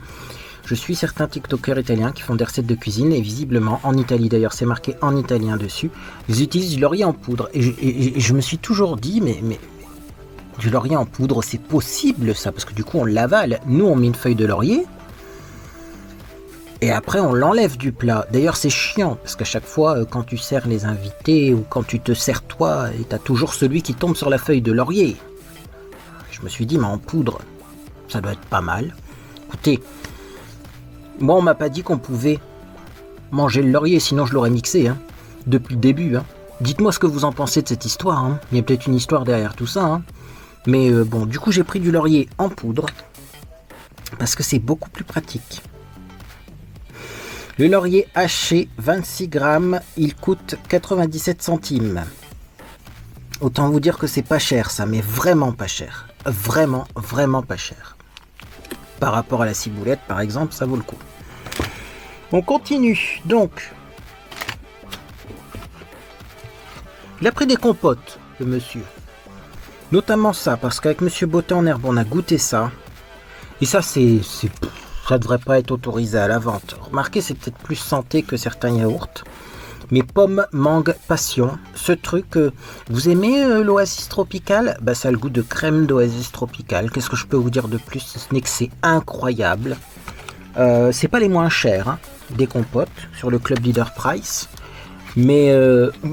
Je suis certains TikTokers italiens qui font des recettes de cuisine et visiblement en Italie, d'ailleurs c'est marqué en italien dessus, ils utilisent du laurier en poudre. Et je me suis toujours dit, mais du laurier en poudre, c'est possible ça? Parce que du coup on l'avale. Nous on met une feuille de laurier et après on l'enlève du plat. D'ailleurs c'est chiant parce qu'à chaque fois quand tu sers les invités ou quand tu te sers toi, tu as toujours celui qui tombe sur la feuille de laurier. Je me suis dit, mais en poudre, ça doit être pas mal. Écoutez, moi on m'a pas dit qu'on pouvait manger le laurier, sinon je l'aurais mixé, hein, depuis le début. Hein. Dites-moi ce que vous en pensez de cette histoire. Hein. Il y a peut-être une histoire derrière tout ça. Hein. Mais bon, du coup j'ai pris du laurier en poudre, parce que c'est beaucoup plus pratique. Le laurier haché, 26 grammes, il coûte 97 centimes. Autant vous dire que c'est pas cher ça, mais vraiment pas cher. Vraiment, vraiment pas cher. Par rapport à la ciboulette par exemple, ça vaut le coup. On continue, donc. Il a pris des compotes, le monsieur. Notamment ça, parce qu'avec Monsieur Bottin en herbe, on a goûté ça. Et ça, ça devrait pas être autorisé à la vente. Remarquez, c'est peut-être plus santé que certains yaourts. Mais pomme, mangue, passion, ce truc, vous aimez l'oasis tropicale? Bah ça a le goût de crème d'oasis tropicale. Qu'est-ce que je peux vous dire de plus? Ce n'est que c'est incroyable. C'est pas les moins chers hein, des compotes sur le Club Leader Price. Mais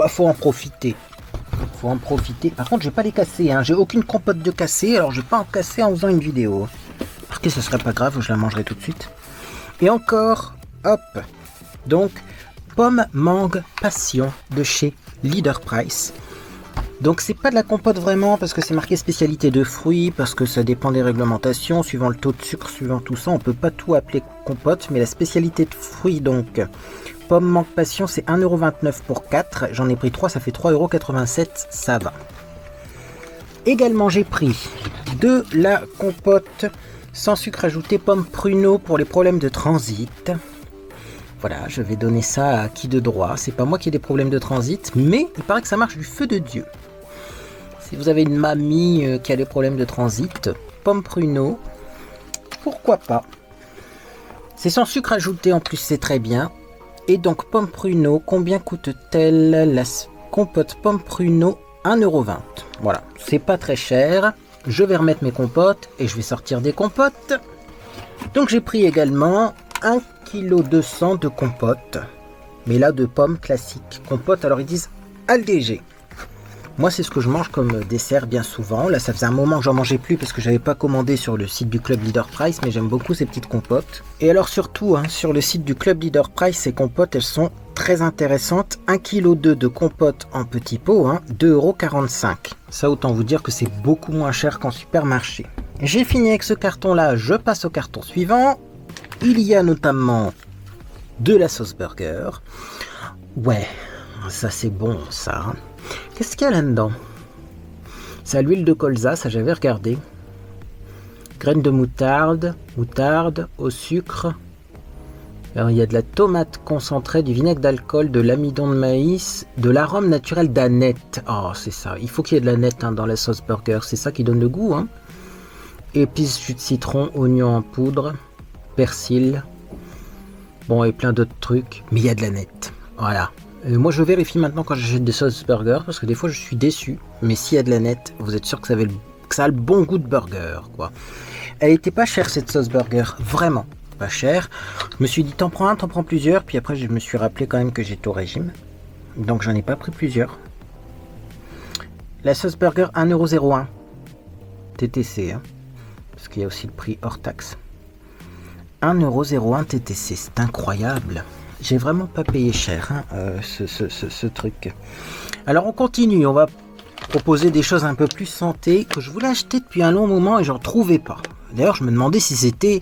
faut en profiter. Faut en profiter. Par contre, je vais pas les casser. Hein. J'ai aucune compote de casser, alors je vais pas en casser en faisant une vidéo. Parce que ce serait pas grave, je la mangerai tout de suite. Et encore, hop. Donc, pomme, mangue, passion de chez Leader Price. Donc c'est pas de la compote vraiment parce que c'est marqué spécialité de fruits, parce que ça dépend des réglementations, suivant le taux de sucre, suivant tout ça, on peut pas tout appeler compote, mais la spécialité de fruits donc, pomme, mangue, passion, c'est 1,29€ pour 4, j'en ai pris 3, ça fait 3,87€, ça va. Également j'ai pris de la compote sans sucre ajouté, pomme pruneau pour les problèmes de transit. Voilà, je vais donner ça à qui de droit. C'est pas moi qui ai des problèmes de transit, mais il paraît que ça marche du feu de Dieu. Si vous avez une mamie qui a des problèmes de transit, pomme pruneau, pourquoi pas. C'est sans sucre ajouté en plus, c'est très bien. Et donc pomme pruneau, combien coûte-t-elle la compote pomme pruneau? 1,20€. Voilà, c'est pas très cher. Je vais remettre mes compotes et je vais sortir des compotes. Donc j'ai pris également 1,2 kg de compote, mais là de pommes classiques. Compote, alors ils disent allégé. Moi c'est ce que je mange comme dessert bien souvent. Là ça faisait un moment que j'en mangeais plus parce que j'avais pas commandé sur le site du Club Leader Price, mais j'aime beaucoup ces petites compotes. Et alors surtout hein, sur le site du Club Leader Price, ces compotes elles sont très intéressantes. 1,2 kg de compote en petit pot, hein, 2,45€. Ça autant vous dire que c'est beaucoup moins cher qu'en supermarché. J'ai fini avec ce carton là, je passe au carton suivant. Il y a notamment de la sauce burger. Ouais, ça c'est bon ça. Qu'est-ce qu'il y a là-dedans? C'est à l'huile de colza, ça j'avais regardé. Graines de moutarde, au sucre. Alors il y a de la tomate concentrée, du vinaigre d'alcool, de l'amidon de maïs, de l'arôme naturel d'aneth. Oh c'est ça, il faut qu'il y ait de l'aneth hein, dans la sauce burger, c'est ça qui donne le goût. Hein. Épices, jus de citron, oignons en poudre. Persil, bon et plein d'autres trucs, mais il y a de l'aneth, voilà. Moi je vérifie maintenant quand j'achète des sauces burger parce que des fois je suis déçu, mais s'il y a de l'aneth, vous êtes sûr que ça a le bon goût de burger quoi. Elle était pas chère cette sauce burger, vraiment pas chère. Je me suis dit t'en prends plusieurs, puis après je me suis rappelé quand même que j'étais au régime, donc j'en ai pas pris plusieurs. La sauce burger 1,01€ TTC, hein, parce qu'il y a aussi le prix hors taxe. 1,01€ TTC, c'est incroyable. J'ai vraiment pas payé cher hein, ce truc. Alors on continue, on va proposer des choses un peu plus santé que je voulais acheter depuis un long moment et j'en trouvais pas. D'ailleurs je me demandais si c'était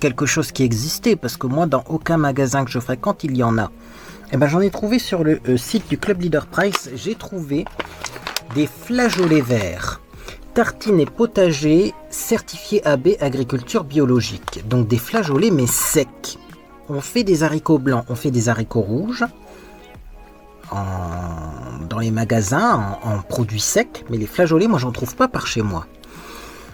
quelque chose qui existait parce que moi dans aucun magasin que je fréquente il y en a. Et ben j'en ai trouvé sur le site du Club Leader Price, j'ai trouvé des flageolets verts. Tartines et potager certifié AB agriculture biologique. Donc des flageolets mais secs. On fait des haricots blancs, on fait des haricots rouges dans les magasins en produits secs, mais les flageolets moi j'en trouve pas par chez moi.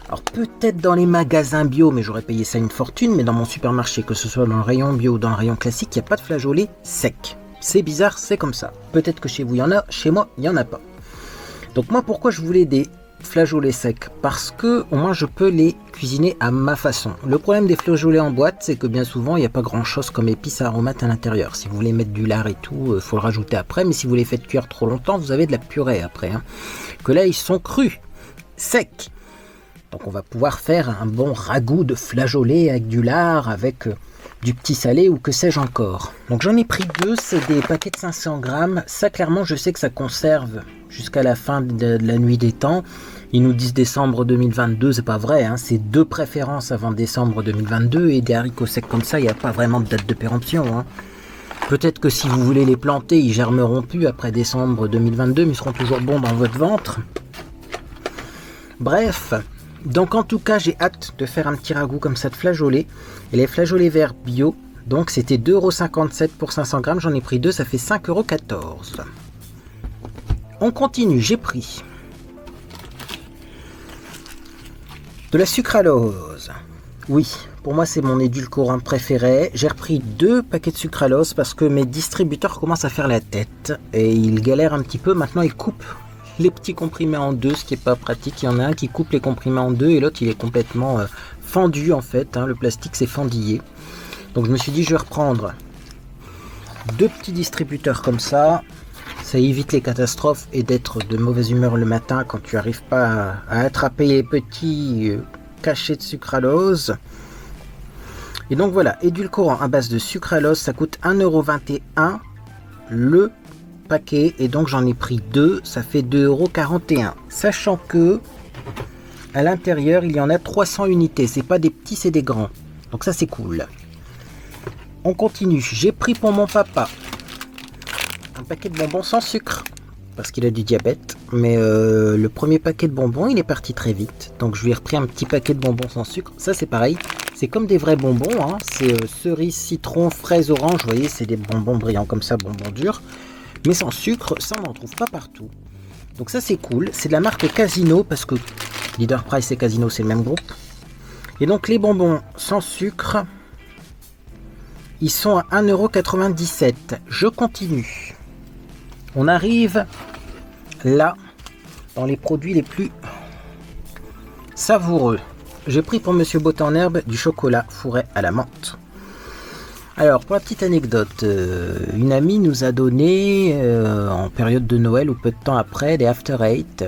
Alors peut-être dans les magasins bio, mais j'aurais payé ça une fortune, mais dans mon supermarché, que ce soit dans le rayon bio ou dans le rayon classique, il n'y a pas de flageolets secs. C'est bizarre, c'est comme ça. Peut-être que chez vous il y en a, chez moi il n'y en a pas. Donc moi pourquoi je voulais des flageolets secs? Parce que au moins je peux les cuisiner à ma façon. Le problème des flageolets en boîte, c'est que bien souvent il n'y a pas grand chose comme épices aromates à l'intérieur. Si vous voulez mettre du lard et tout, il faut le rajouter après, mais si vous les faites cuire trop longtemps, vous avez de la purée après. Hein. Que là ils sont crus, secs. Donc on va pouvoir faire un bon ragoût de flageolets avec du lard, avec du petit salé ou que sais-je encore. Donc j'en ai pris deux, c'est des paquets de 500 grammes. Ça clairement je sais que ça conserve jusqu'à la fin de la nuit des temps. Ils nous disent décembre 2022, c'est pas vrai, hein, c'est de préférence avant décembre 2022 et des haricots secs comme ça, il n'y a pas vraiment de date de péremption. Hein. Peut-être que si vous voulez les planter, ils germeront plus après décembre 2022, mais ils seront toujours bons dans votre ventre. Bref, donc en tout cas, j'ai hâte de faire un petit ragoût comme ça de flageolets. Et les flageolets verts bio, donc c'était 2,57 € pour 500 grammes. J'en ai pris 2, ça fait 5,14 €. On continue, j'ai pris de la sucralose. Oui, pour moi c'est mon édulcorant préféré. J'ai repris 2 paquets de sucralose parce que mes distributeurs commencent à faire la tête et ils galèrent un petit peu. Maintenant ils coupent les petits comprimés en 2, ce qui n'est pas pratique. Il y en a un qui coupe les comprimés en 2 et l'autre il est complètement fendu en fait. Le plastique c'est fendillé. Donc je me suis dit je vais reprendre 2 petits distributeurs comme ça. Ça évite les catastrophes et d'être de mauvaise humeur le matin quand tu n'arrives pas à attraper les petits cachets de sucralose. Et donc voilà, édulcorant à base de sucralose, ça coûte 1,21 € le paquet. Et donc j'en ai pris 2, ça fait 2,41 €. Sachant que à l'intérieur, il y en a 300 unités. C'est pas des petits, c'est des grands. Donc ça c'est cool. On continue. J'ai pris pour mon papa un paquet de bonbons sans sucre parce qu'il a du diabète, mais le premier paquet de bonbons il est parti très vite, donc je lui ai repris un petit paquet de bonbons sans sucre. Ça c'est pareil, c'est comme des vrais bonbons, hein. C'est cerise, citron, fraise, orange, vous voyez, c'est des bonbons brillants comme ça, bonbons durs, mais sans sucre. Ça on n'en trouve pas partout, donc ça c'est cool. C'est de la marque Casino parce que Leader Price et Casino c'est le même groupe. Et donc les bonbons sans sucre ils sont à 1,97 €. Je continue. On arrive là dans les produits les plus savoureux. J'ai pris pour Monsieur Beauté en herbe du chocolat fourré à la menthe. Alors pour la petite anecdote, une amie nous a donné en période de Noël ou peu de temps après des After Eight.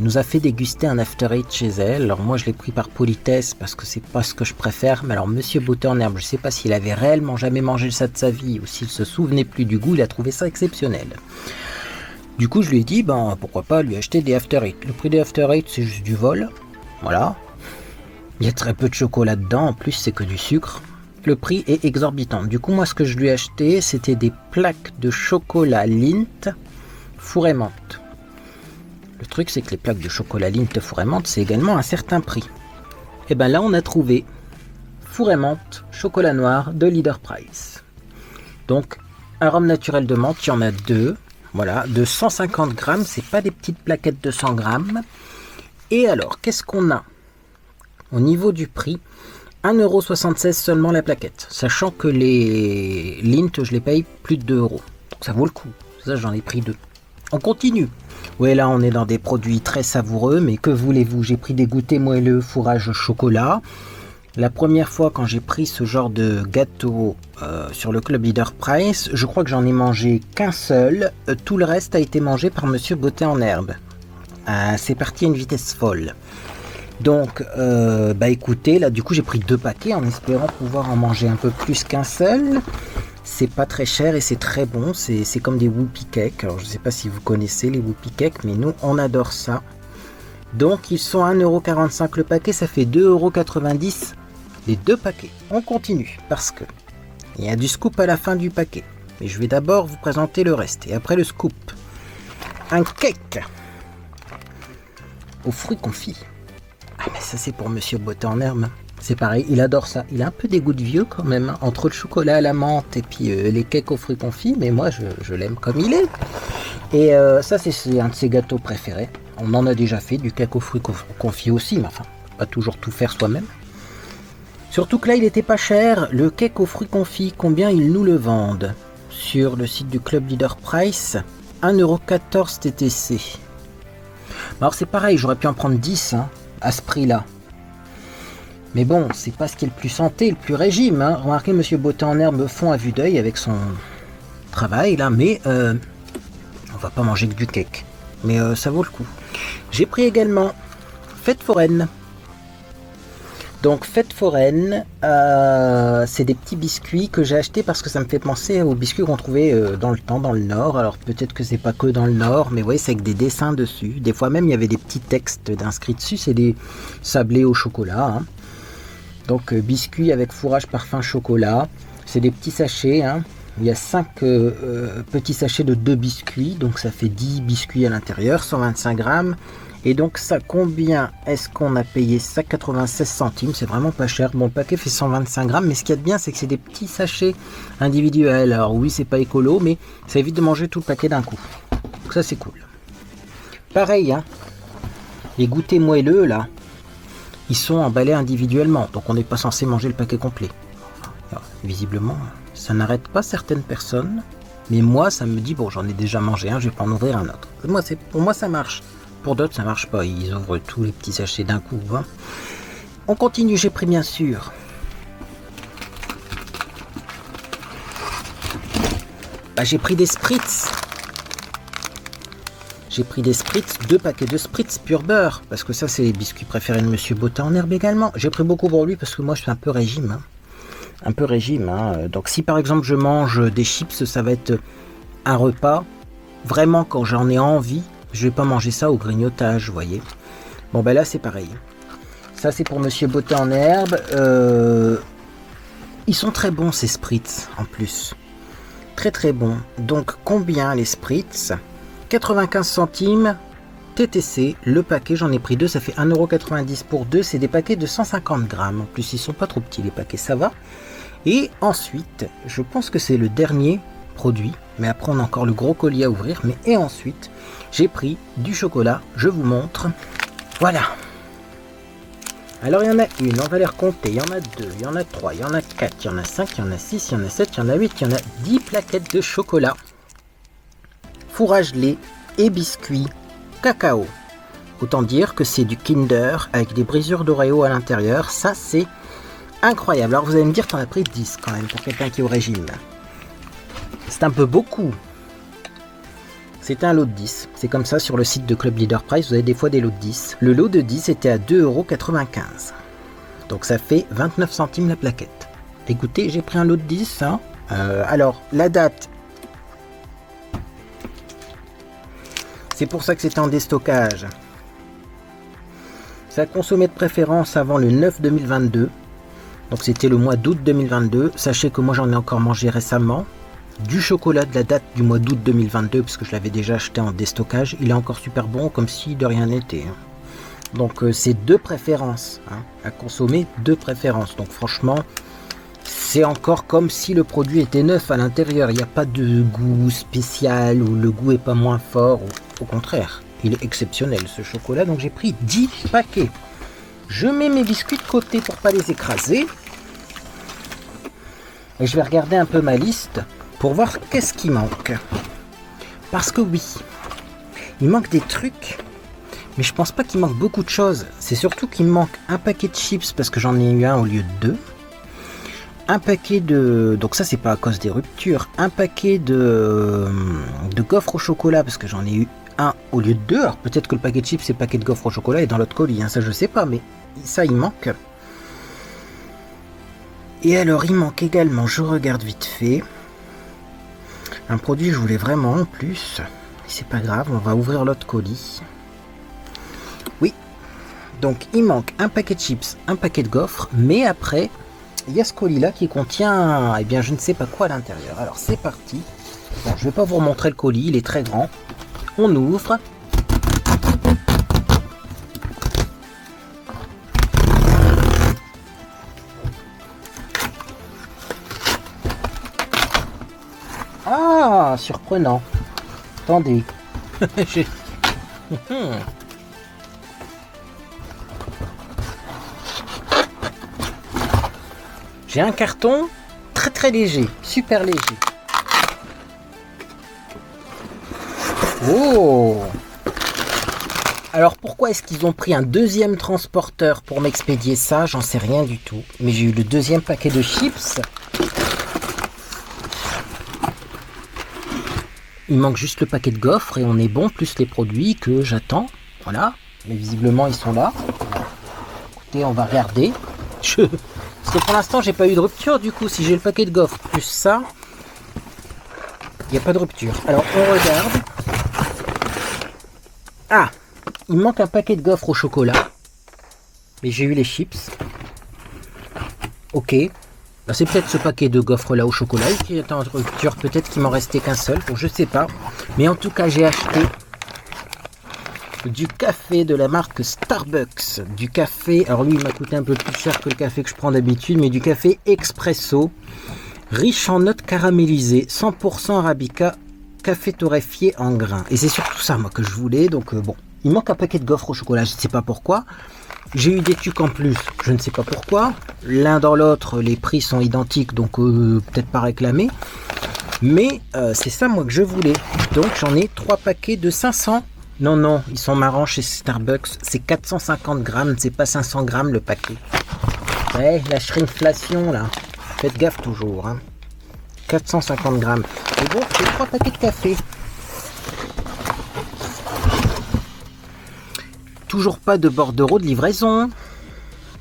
Nous a fait déguster un After Eight chez elle. Alors moi je l'ai pris par politesse parce que c'est pas ce que je préfère. Mais alors Monsieur Beauté en herbe, je sais pas s'il avait réellement jamais mangé ça de sa vie ou s'il se souvenait plus du goût. Il a trouvé ça exceptionnel. Du coup je lui ai dit pourquoi pas lui acheter des After Eight. Le prix des After Eight c'est juste du vol. Voilà. Il y a très peu de chocolat dedans, en plus c'est que du sucre. Le prix est exorbitant. Du coup moi ce que je lui ai acheté c'était des plaques de chocolat Lindt fourré menthe. Le truc c'est que les plaques de chocolat Lindt fourré menthe c'est également un certain prix. Et bien là on a trouvé fourré menthe chocolat noir de Leader Price. Donc arôme naturel de menthe, il y en a 2. Voilà, de 150 grammes, c'est pas des petites plaquettes de 100 grammes. Et alors qu'est-ce qu'on a ? Au niveau du prix, 1,76 € seulement la plaquette. Sachant que les Lindt, je les paye plus de 2 €. Donc ça vaut le coup. Ça, j'en ai pris 2. On continue. Oui, là, on est dans des produits très savoureux. Mais que voulez-vous ? J'ai pris des goûters moelleux fourrage au chocolat. La première fois, quand j'ai pris ce genre de gâteau sur le Club Leader Price, je crois que j'en ai mangé qu'un seul. Tout le reste a été mangé par Monsieur Beauté en herbe. C'est parti à une vitesse folle. Donc, écoutez, là du coup j'ai pris 2 paquets en espérant pouvoir en manger un peu plus qu'un seul. C'est pas très cher et c'est très bon, c'est comme des whoopie cakes. Alors je sais pas si vous connaissez les whoopie cakes, mais nous on adore ça. Donc ils sont à 1,45 € le paquet, ça fait 2,90 € les 2 paquets. On continue parce que il y a du scoop à la fin du paquet. Mais je vais d'abord vous présenter le reste et après le scoop. Un cake aux fruits confits. Ah mais ça c'est pour Monsieur Beauté en herbe. C'est pareil, il adore ça. Il a un peu des goûts de vieux quand même, entre le chocolat à la menthe et puis les cakes aux fruits confits, mais moi je l'aime comme il est. Et ça c'est un de ses gâteaux préférés. On en a déjà fait, du cake aux fruits confits aussi, mais enfin, pas toujours tout faire soi-même. Surtout que là il était pas cher, le cake aux fruits confits, combien ils nous le vendent ? Sur le site du Club Leader Price, 1,14 € TTC. Alors c'est pareil, j'aurais pu en prendre 10 à ce prix-là. Mais bon, c'est pas ce qui est le plus santé, le plus régime. Remarquez, Monsieur Beauté en herbe fond à vue d'œil avec son travail là, mais on va pas manger que du cake. Mais ça vaut le coup. J'ai pris également Fête foraine. Donc Fête foraine, c'est des petits biscuits que j'ai achetés parce que ça me fait penser aux biscuits qu'on trouvait dans le temps, dans le Nord. Alors peut-être que c'est pas que dans le Nord, mais vous voyez, c'est avec des dessins dessus. Des fois même, il y avait des petits textes d'inscrits dessus. C'est des sablés au chocolat. Donc biscuits avec fourrage parfum chocolat. C'est des petits sachets, hein. Il y a 5 petits sachets de 2 biscuits, donc ça fait 10 biscuits à l'intérieur, 125 grammes. Et donc ça, combien est-ce qu'on a payé ça? 96 centimes, c'est vraiment pas cher. Bon, le paquet fait 125 grammes, mais ce qu'il y a de bien, c'est que c'est des petits sachets individuels. Alors oui, c'est pas écolo, mais ça évite de manger tout le paquet d'un coup. Donc ça, c'est cool. Pareil, hein, les goûters moelleux, là, ils sont emballés individuellement, donc on n'est pas censé manger le paquet complet. Alors, visiblement, ça n'arrête pas certaines personnes, mais moi, ça me dit, bon, j'en ai déjà mangé un, je vais pas en ouvrir un autre. Pour moi, ça marche. Pour d'autres, ça marche pas. Ils ouvrent tous les petits sachets d'un coup. Hein. On continue. J'ai pris bien sûr. J'ai pris des spritz. J'ai pris des spritz, 2 paquets de spritz pur beurre. Parce que ça, c'est les biscuits préférés de Monsieur Botta en herbe également. J'ai pris beaucoup pour lui parce que moi, je suis un peu régime. Hein. Un peu régime. Hein. Donc, si par exemple, je mange des chips, ça va être un repas. Vraiment, quand j'en ai envie. Je vais pas manger ça au grignotage, vous voyez. Bon, ben là, c'est pareil. Ça, c'est pour Monsieur Botta en herbe. Ils sont très bons, ces spritz, en plus. Très, très bons. Donc, combien les spritz? 95 centimes TTC. Le paquet, j'en ai pris 2. Ça fait 1,90 € pour 2. C'est des paquets de 150 grammes. En plus, ils sont pas trop petits, les paquets. Ça va. Et ensuite, je pense que c'est le dernier produit. Mais après, on a encore le gros colis à ouvrir. Et ensuite... j'ai pris du chocolat, je vous montre. Voilà. Alors il y en a une, on va les recompter. Il y en a 2, il y en a 3, il y en a 4, il y en a 5, il y en a 6, il y en a 7, il y en a 8, il y en a 10 plaquettes de chocolat. Fourrage lait et biscuits cacao. Autant dire que c'est du Kinder avec des brisures d'Oreo à l'intérieur. Ça, c'est incroyable. Alors vous allez me dire, t'en as pris 10 quand même pour quelqu'un qui est au régime. C'est un peu beaucoup. C'était un lot de 10. C'est comme ça sur le site de Club Leader Price, vous avez des fois des lots de 10. Le lot de 10 était à 2,95 €. Donc ça fait 29 centimes la plaquette. Écoutez, j'ai pris un lot de 10. Hein. Alors, la date, c'est pour ça que c'était en déstockage. Ça a consommé de préférence avant le 9 2022. Donc c'était le mois d'août 2022. Sachez que moi j'en ai encore mangé récemment. Du chocolat de la date du mois d'août 2022, parce que je l'avais déjà acheté en déstockage. Il est encore super bon, comme si de rien n'était. Donc c'est 2 préférences hein, à consommer, 2 préférences. Donc franchement, c'est encore comme si le produit était neuf à l'intérieur. Il n'y a pas de goût spécial ou le goût est pas moins fort. Au contraire, il est exceptionnel ce chocolat. Donc j'ai pris 10 paquets. Je mets mes biscuits de côté pour pas les écraser. Et je vais regarder un peu ma liste pour voir qu'est-ce qui manque. Parce que oui, il manque des trucs, mais je pense pas qu'il manque beaucoup de choses. C'est surtout qu'il me manque un paquet de chips, parce que j'en ai eu un au lieu de 2. Un paquet de... donc ça c'est pas à cause des ruptures. Un paquet de gaufres au chocolat, parce que j'en ai eu un au lieu de 2. Alors peut-être que le paquet de chips et le paquet de gaufres au chocolat est dans l'autre colis, hein, ça je sais pas, mais ça il manque. Et alors il manque également, je regarde vite fait, un produit que je voulais vraiment en plus. C'est pas grave, on va ouvrir l'autre colis. Oui, donc il manque un paquet de chips, un paquet de gaufres, mais après il y a ce colis là qui contient, eh bien je ne sais pas quoi à l'intérieur. Alors c'est parti. Bon, je vais pas vous remontrer le colis, il est très grand. On ouvre. Ah, surprenant. Attendez. J'ai un carton très très léger, super léger. Oh! Alors pourquoi est-ce qu'ils ont pris un deuxième transporteur pour m'expédier ça? J'en sais rien du tout. Mais j'ai eu le deuxième paquet de chips. Il manque juste le paquet de gaufres et on est bon, plus les produits que j'attends. Voilà. Mais visiblement ils sont là. Écoutez, on va regarder. Parce que pour l'instant j'ai pas eu de rupture, du coup si j'ai le paquet de gaufres plus ça, il n'y a pas de rupture. Alors on regarde. Ah, il manque un paquet de gaufres au chocolat. Mais j'ai eu les chips. Ok. C'est peut-être ce paquet de gaufres là au chocolat qui est en rupture, peut-être qu'il m'en restait qu'un seul, je sais pas. Mais en tout cas, j'ai acheté du café de la marque Starbucks. Du café, alors lui il m'a coûté un peu plus cher que le café que je prends d'habitude, mais du café expresso, riche en notes caramélisées, 100% arabica, café torréfié en grains. Et c'est surtout ça moi que je voulais, donc bon. Il manque un paquet de gaufres au chocolat, je ne sais pas pourquoi. J'ai eu des tucs en plus, je ne sais pas pourquoi. L'un dans l'autre, les prix sont identiques, donc peut-être pas réclamés. Mais c'est ça moi que je voulais. Donc j'en ai 3 paquets de 500. Non, ils sont marrants chez Starbucks. C'est 450 grammes, c'est pas 500 grammes le paquet. Ouais, la shrinkflation là. Faites gaffe toujours. Hein. 450 grammes. Et bon, c'est 3 paquets de café. Toujours pas de bordereau de livraison.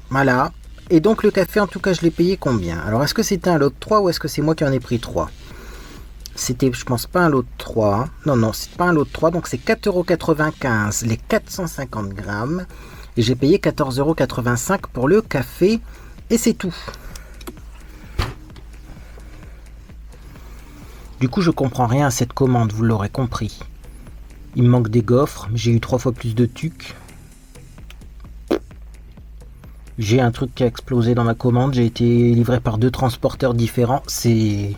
Voilà. Et donc le café, en tout cas, je l'ai payé combien? Alors, est-ce que c'était un lot de 3 ou est-ce que c'est moi qui en ai pris 3? C'était, je pense, pas un lot de 3. Non, c'est pas un lot de 3. Donc, c'est 4,95 € les 450 grammes. Et j'ai payé 14,85 € pour le café. Et c'est tout. Du coup, je comprends rien à cette commande, vous l'aurez compris. Il me manque des gaufres, mais j'ai eu 3 fois plus de tucs. J'ai un truc qui a explosé dans ma commande, j'ai été livré par 2 transporteurs différents. C'est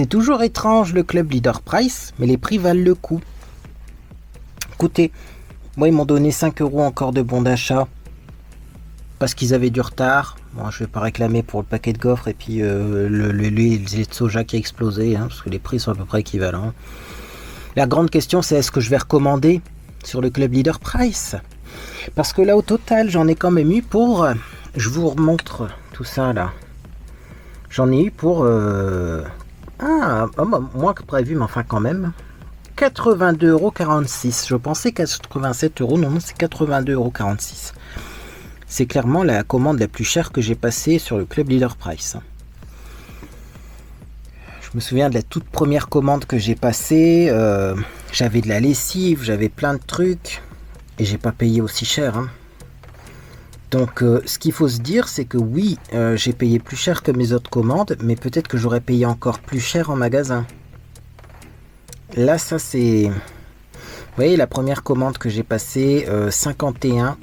toujours étrange le club Leader Price, mais les prix valent le coup. Écoutez, moi ils m'ont donné 5 € encore de bons d'achat parce qu'ils avaient du retard. Bon, je vais pas réclamer pour le paquet de gaufres et puis le lait de soja qui a explosé, hein, parce que les prix sont à peu près équivalents. La grande question, c'est est-ce que je vais recommander sur le club Leader Price? Parce que là, au total, j'en ai quand même eu pour... Je vous remontre tout ça, là. J'en ai eu pour... moins que prévu, mais enfin quand même. 82,46 €. Je pensais 87 €. Non, c'est 82,46 €. C'est clairement la commande la plus chère que j'ai passée sur le club Leader Price. Je me souviens de la toute première commande que j'ai passée. J'avais de la lessive, j'avais plein de trucs. Et j'ai pas payé aussi cher. Hein. Donc ce qu'il faut se dire, c'est que oui, j'ai payé plus cher que mes autres commandes. Mais peut-être que j'aurais payé encore plus cher en magasin. Là, ça c'est... Vous voyez, la première commande que j'ai passée, 51,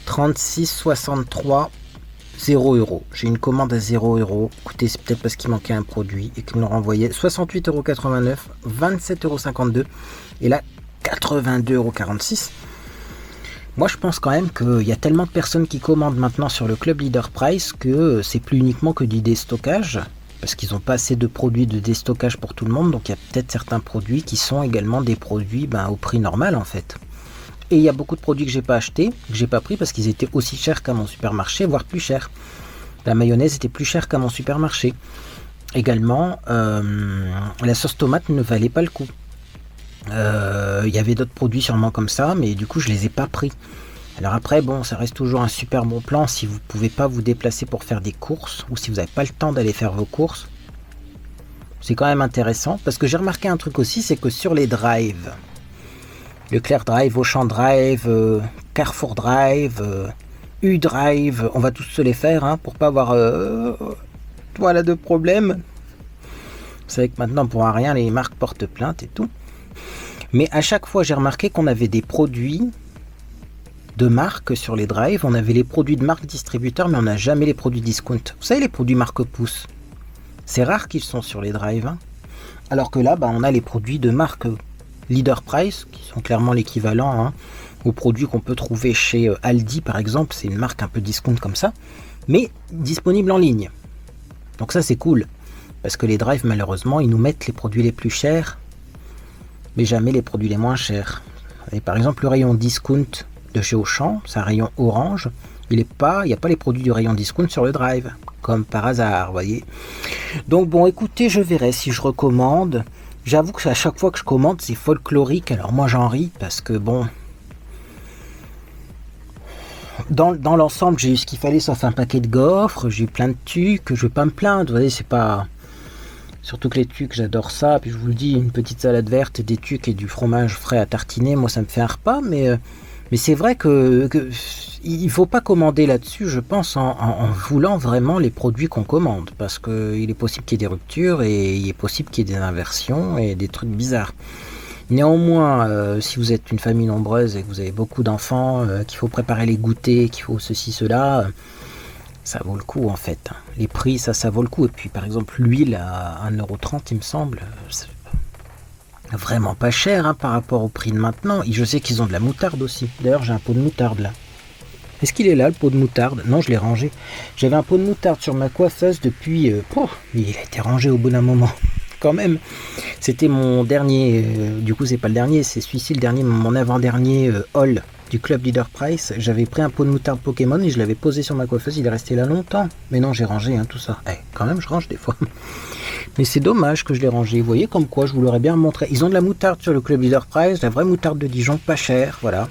36, 63... 0 €. J'ai une commande à 0 €. Écoutez, c'est peut-être parce qu'il manquait un produit et qu'ils me l'ont renvoyé. 68,89 €, 27,52 €. Et là, 82,46 €. Moi, je pense quand même qu'il y a tellement de personnes qui commandent maintenant sur le Club Leader Price que c'est plus uniquement que du déstockage. Parce qu'ils n'ont pas assez de produits de déstockage pour tout le monde. Donc, il y a peut-être certains produits qui sont également des produits au prix normal, en fait. Et il y a beaucoup de produits que j'ai pas achetés, que j'ai pas pris parce qu'ils étaient aussi chers qu'à mon supermarché, voire plus chers. La mayonnaise était plus chère qu'à mon supermarché. Également, la sauce tomate ne valait pas le coup. Il y avait d'autres produits sûrement comme ça, mais du coup je les ai pas pris. Alors après, bon, ça reste toujours un super bon plan si vous pouvez pas vous déplacer pour faire des courses ou si vous n'avez pas le temps d'aller faire vos courses. C'est quand même intéressant parce que j'ai remarqué un truc aussi, c'est que sur les drives, Leclerc Drive, Auchan Drive, Carrefour Drive, U-Drive, on va tous se les faire hein, pour pas avoir de problème. Vous savez que maintenant pour rien les marques portent plainte et tout. Mais à chaque fois j'ai remarqué qu'on avait des produits de marque sur les drives, on avait les produits de marque distributeur mais on n'a jamais les produits discount. Vous savez les produits marque pouce, c'est rare qu'ils sont sur les drives. Hein. Alors que là on a les produits de marque Leader Price, qui sont clairement l'équivalent aux produits qu'on peut trouver chez Aldi par exemple, c'est une marque un peu discount comme ça, mais disponible en ligne. Donc ça c'est cool, parce que les drives malheureusement ils nous mettent les produits les plus chers, mais jamais les produits les moins chers. Et par exemple le rayon discount de chez Auchan, c'est un rayon orange, il n'y a pas les produits du rayon discount sur le drive, comme par hasard, vous voyez. Donc bon écoutez, je verrai si je recommande. J'avoue que à chaque fois que je commande, c'est folklorique. Alors moi j'en ris parce que bon, dans l'ensemble, j'ai eu ce qu'il fallait sauf un paquet de gaufres. J'ai eu plein de tucs. Je vais pas me plaindre. Vous voyez, c'est pas. Surtout que les tucs, j'adore ça. Puis je vous le dis, une petite salade verte, des tucs et du fromage frais à tartiner, moi ça me fait un repas. Mais Mais c'est vrai que il faut pas commander là-dessus, je pense, en voulant vraiment les produits qu'on commande. Parce qu'il est possible qu'il y ait des ruptures et il est possible qu'il y ait des inversions et des trucs bizarres. Néanmoins, si vous êtes une famille nombreuse et que vous avez beaucoup d'enfants, qu'il faut préparer les goûters, qu'il faut ceci, cela, ça vaut le coup en fait. Les prix, ça vaut le coup. Et puis par exemple, l'huile à 1,30 €, il me semble, c'est vraiment pas cher par rapport au prix de maintenant. Et je sais qu'ils ont de la moutarde aussi. D'ailleurs, j'ai un pot de moutarde là. Est-ce qu'il est là, le pot de moutarde? Non, je l'ai rangé. J'avais un pot de moutarde sur ma coiffeuse depuis... il a été rangé au bout d'un moment. Quand même. C'était mon dernier... du coup, c'est pas le dernier, c'est celui-ci le dernier, mon avant-dernier haul du Club Leader Price. J'avais pris un pot de moutarde Pokémon et je l'avais posé sur ma coiffeuse. Il est resté là longtemps. Mais non, j'ai rangé tout ça. Quand même, je range des fois. Mais c'est dommage que je l'ai rangé. Vous voyez, comme quoi, je vous l'aurais bien montré. Ils ont de la moutarde sur le Club Leader Price. La vraie moutarde de Dijon, pas chère. Voilà.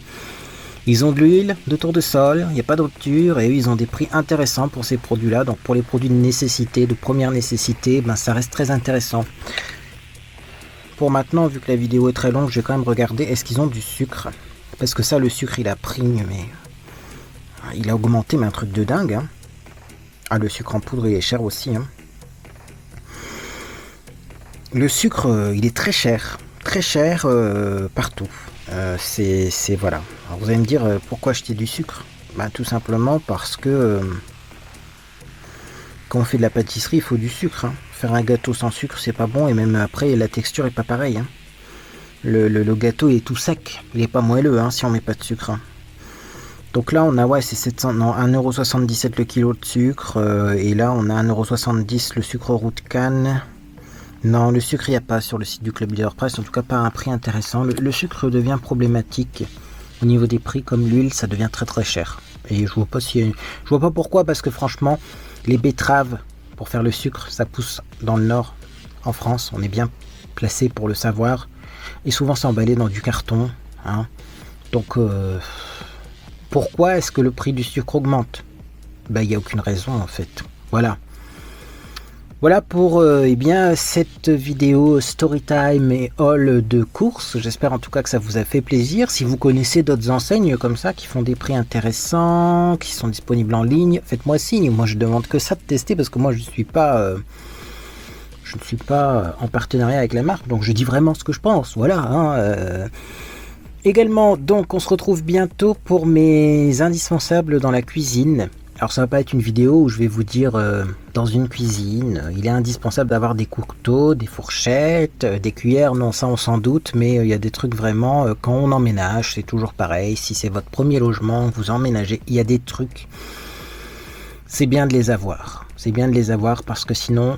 Ils ont de l'huile, de tournesol, il n'y a pas de rupture et eux ils ont des prix intéressants pour ces produits-là. Donc pour les produits de nécessité, de première nécessité, ça reste très intéressant. Pour maintenant, vu que la vidéo est très longue, je vais quand même regarder est-ce qu'ils ont du sucre. Parce que ça, le sucre il a pris, mais il a augmenté, mais un truc de dingue. Le sucre en poudre il est cher aussi. Le sucre il est très cher partout. C'est voilà. Alors vous allez me dire pourquoi acheter du sucre? Tout simplement parce que quand on fait de la pâtisserie, il faut du sucre. Faire un gâteau sans sucre, c'est pas bon et même après la texture est pas pareille. Le gâteau est tout sec, il est pas moelleux si on met pas de sucre. Donc là on a c'est 1,77 € le kilo de sucre et là on a 1,70 € le sucre roux de canne. Non, le sucre, il n'y a pas sur le site du Club Leader Price, en tout cas pas à un prix intéressant. Le sucre devient problématique au niveau des prix, comme l'huile, ça devient très très cher. Et je vois pas pourquoi, parce que franchement, les betteraves pour faire le sucre, ça pousse dans le nord, en France, on est bien placé pour le savoir. Et souvent c'est emballé dans du carton. Donc, pourquoi est-ce que le prix du sucre augmente? Il n'y a aucune raison en fait. Voilà. Voilà pour cette vidéo Storytime et haul de course. J'espère en tout cas que ça vous a fait plaisir. Si vous connaissez d'autres enseignes comme ça qui font des prix intéressants, qui sont disponibles en ligne, faites-moi signe. Moi je demande que ça de tester parce que moi je ne suis pas en partenariat avec la marque. Donc je dis vraiment ce que je pense. Voilà. Également, donc on se retrouve bientôt pour mes indispensables dans la cuisine. Alors ça va pas être une vidéo où je vais vous dire dans une cuisine, il est indispensable d'avoir des couteaux, des fourchettes, des cuillères, non ça on s'en doute, mais il y a des trucs vraiment, quand on emménage, c'est toujours pareil, si c'est votre premier logement, vous emménagez, il y a des trucs, c'est bien de les avoir, parce que sinon,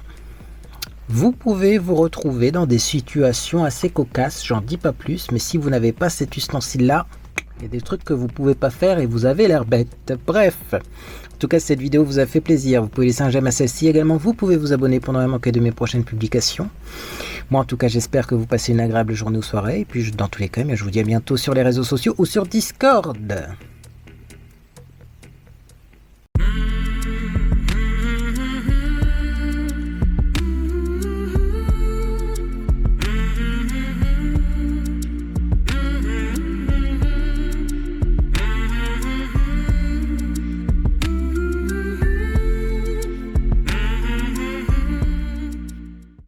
vous pouvez vous retrouver dans des situations assez cocasses, j'en dis pas plus, mais si vous n'avez pas cet ustensile-là, il y a des trucs que vous pouvez pas faire et vous avez l'air bête. Bref, en tout cas cette vidéo vous a fait plaisir. Vous pouvez laisser un j'aime à celle-ci également. Vous pouvez vous abonner pour ne rien manquer de mes prochaines publications. Moi en tout cas j'espère que vous passez une agréable journée ou soirée. Et puis dans tous les cas, je vous dis à bientôt sur les réseaux sociaux ou sur Discord.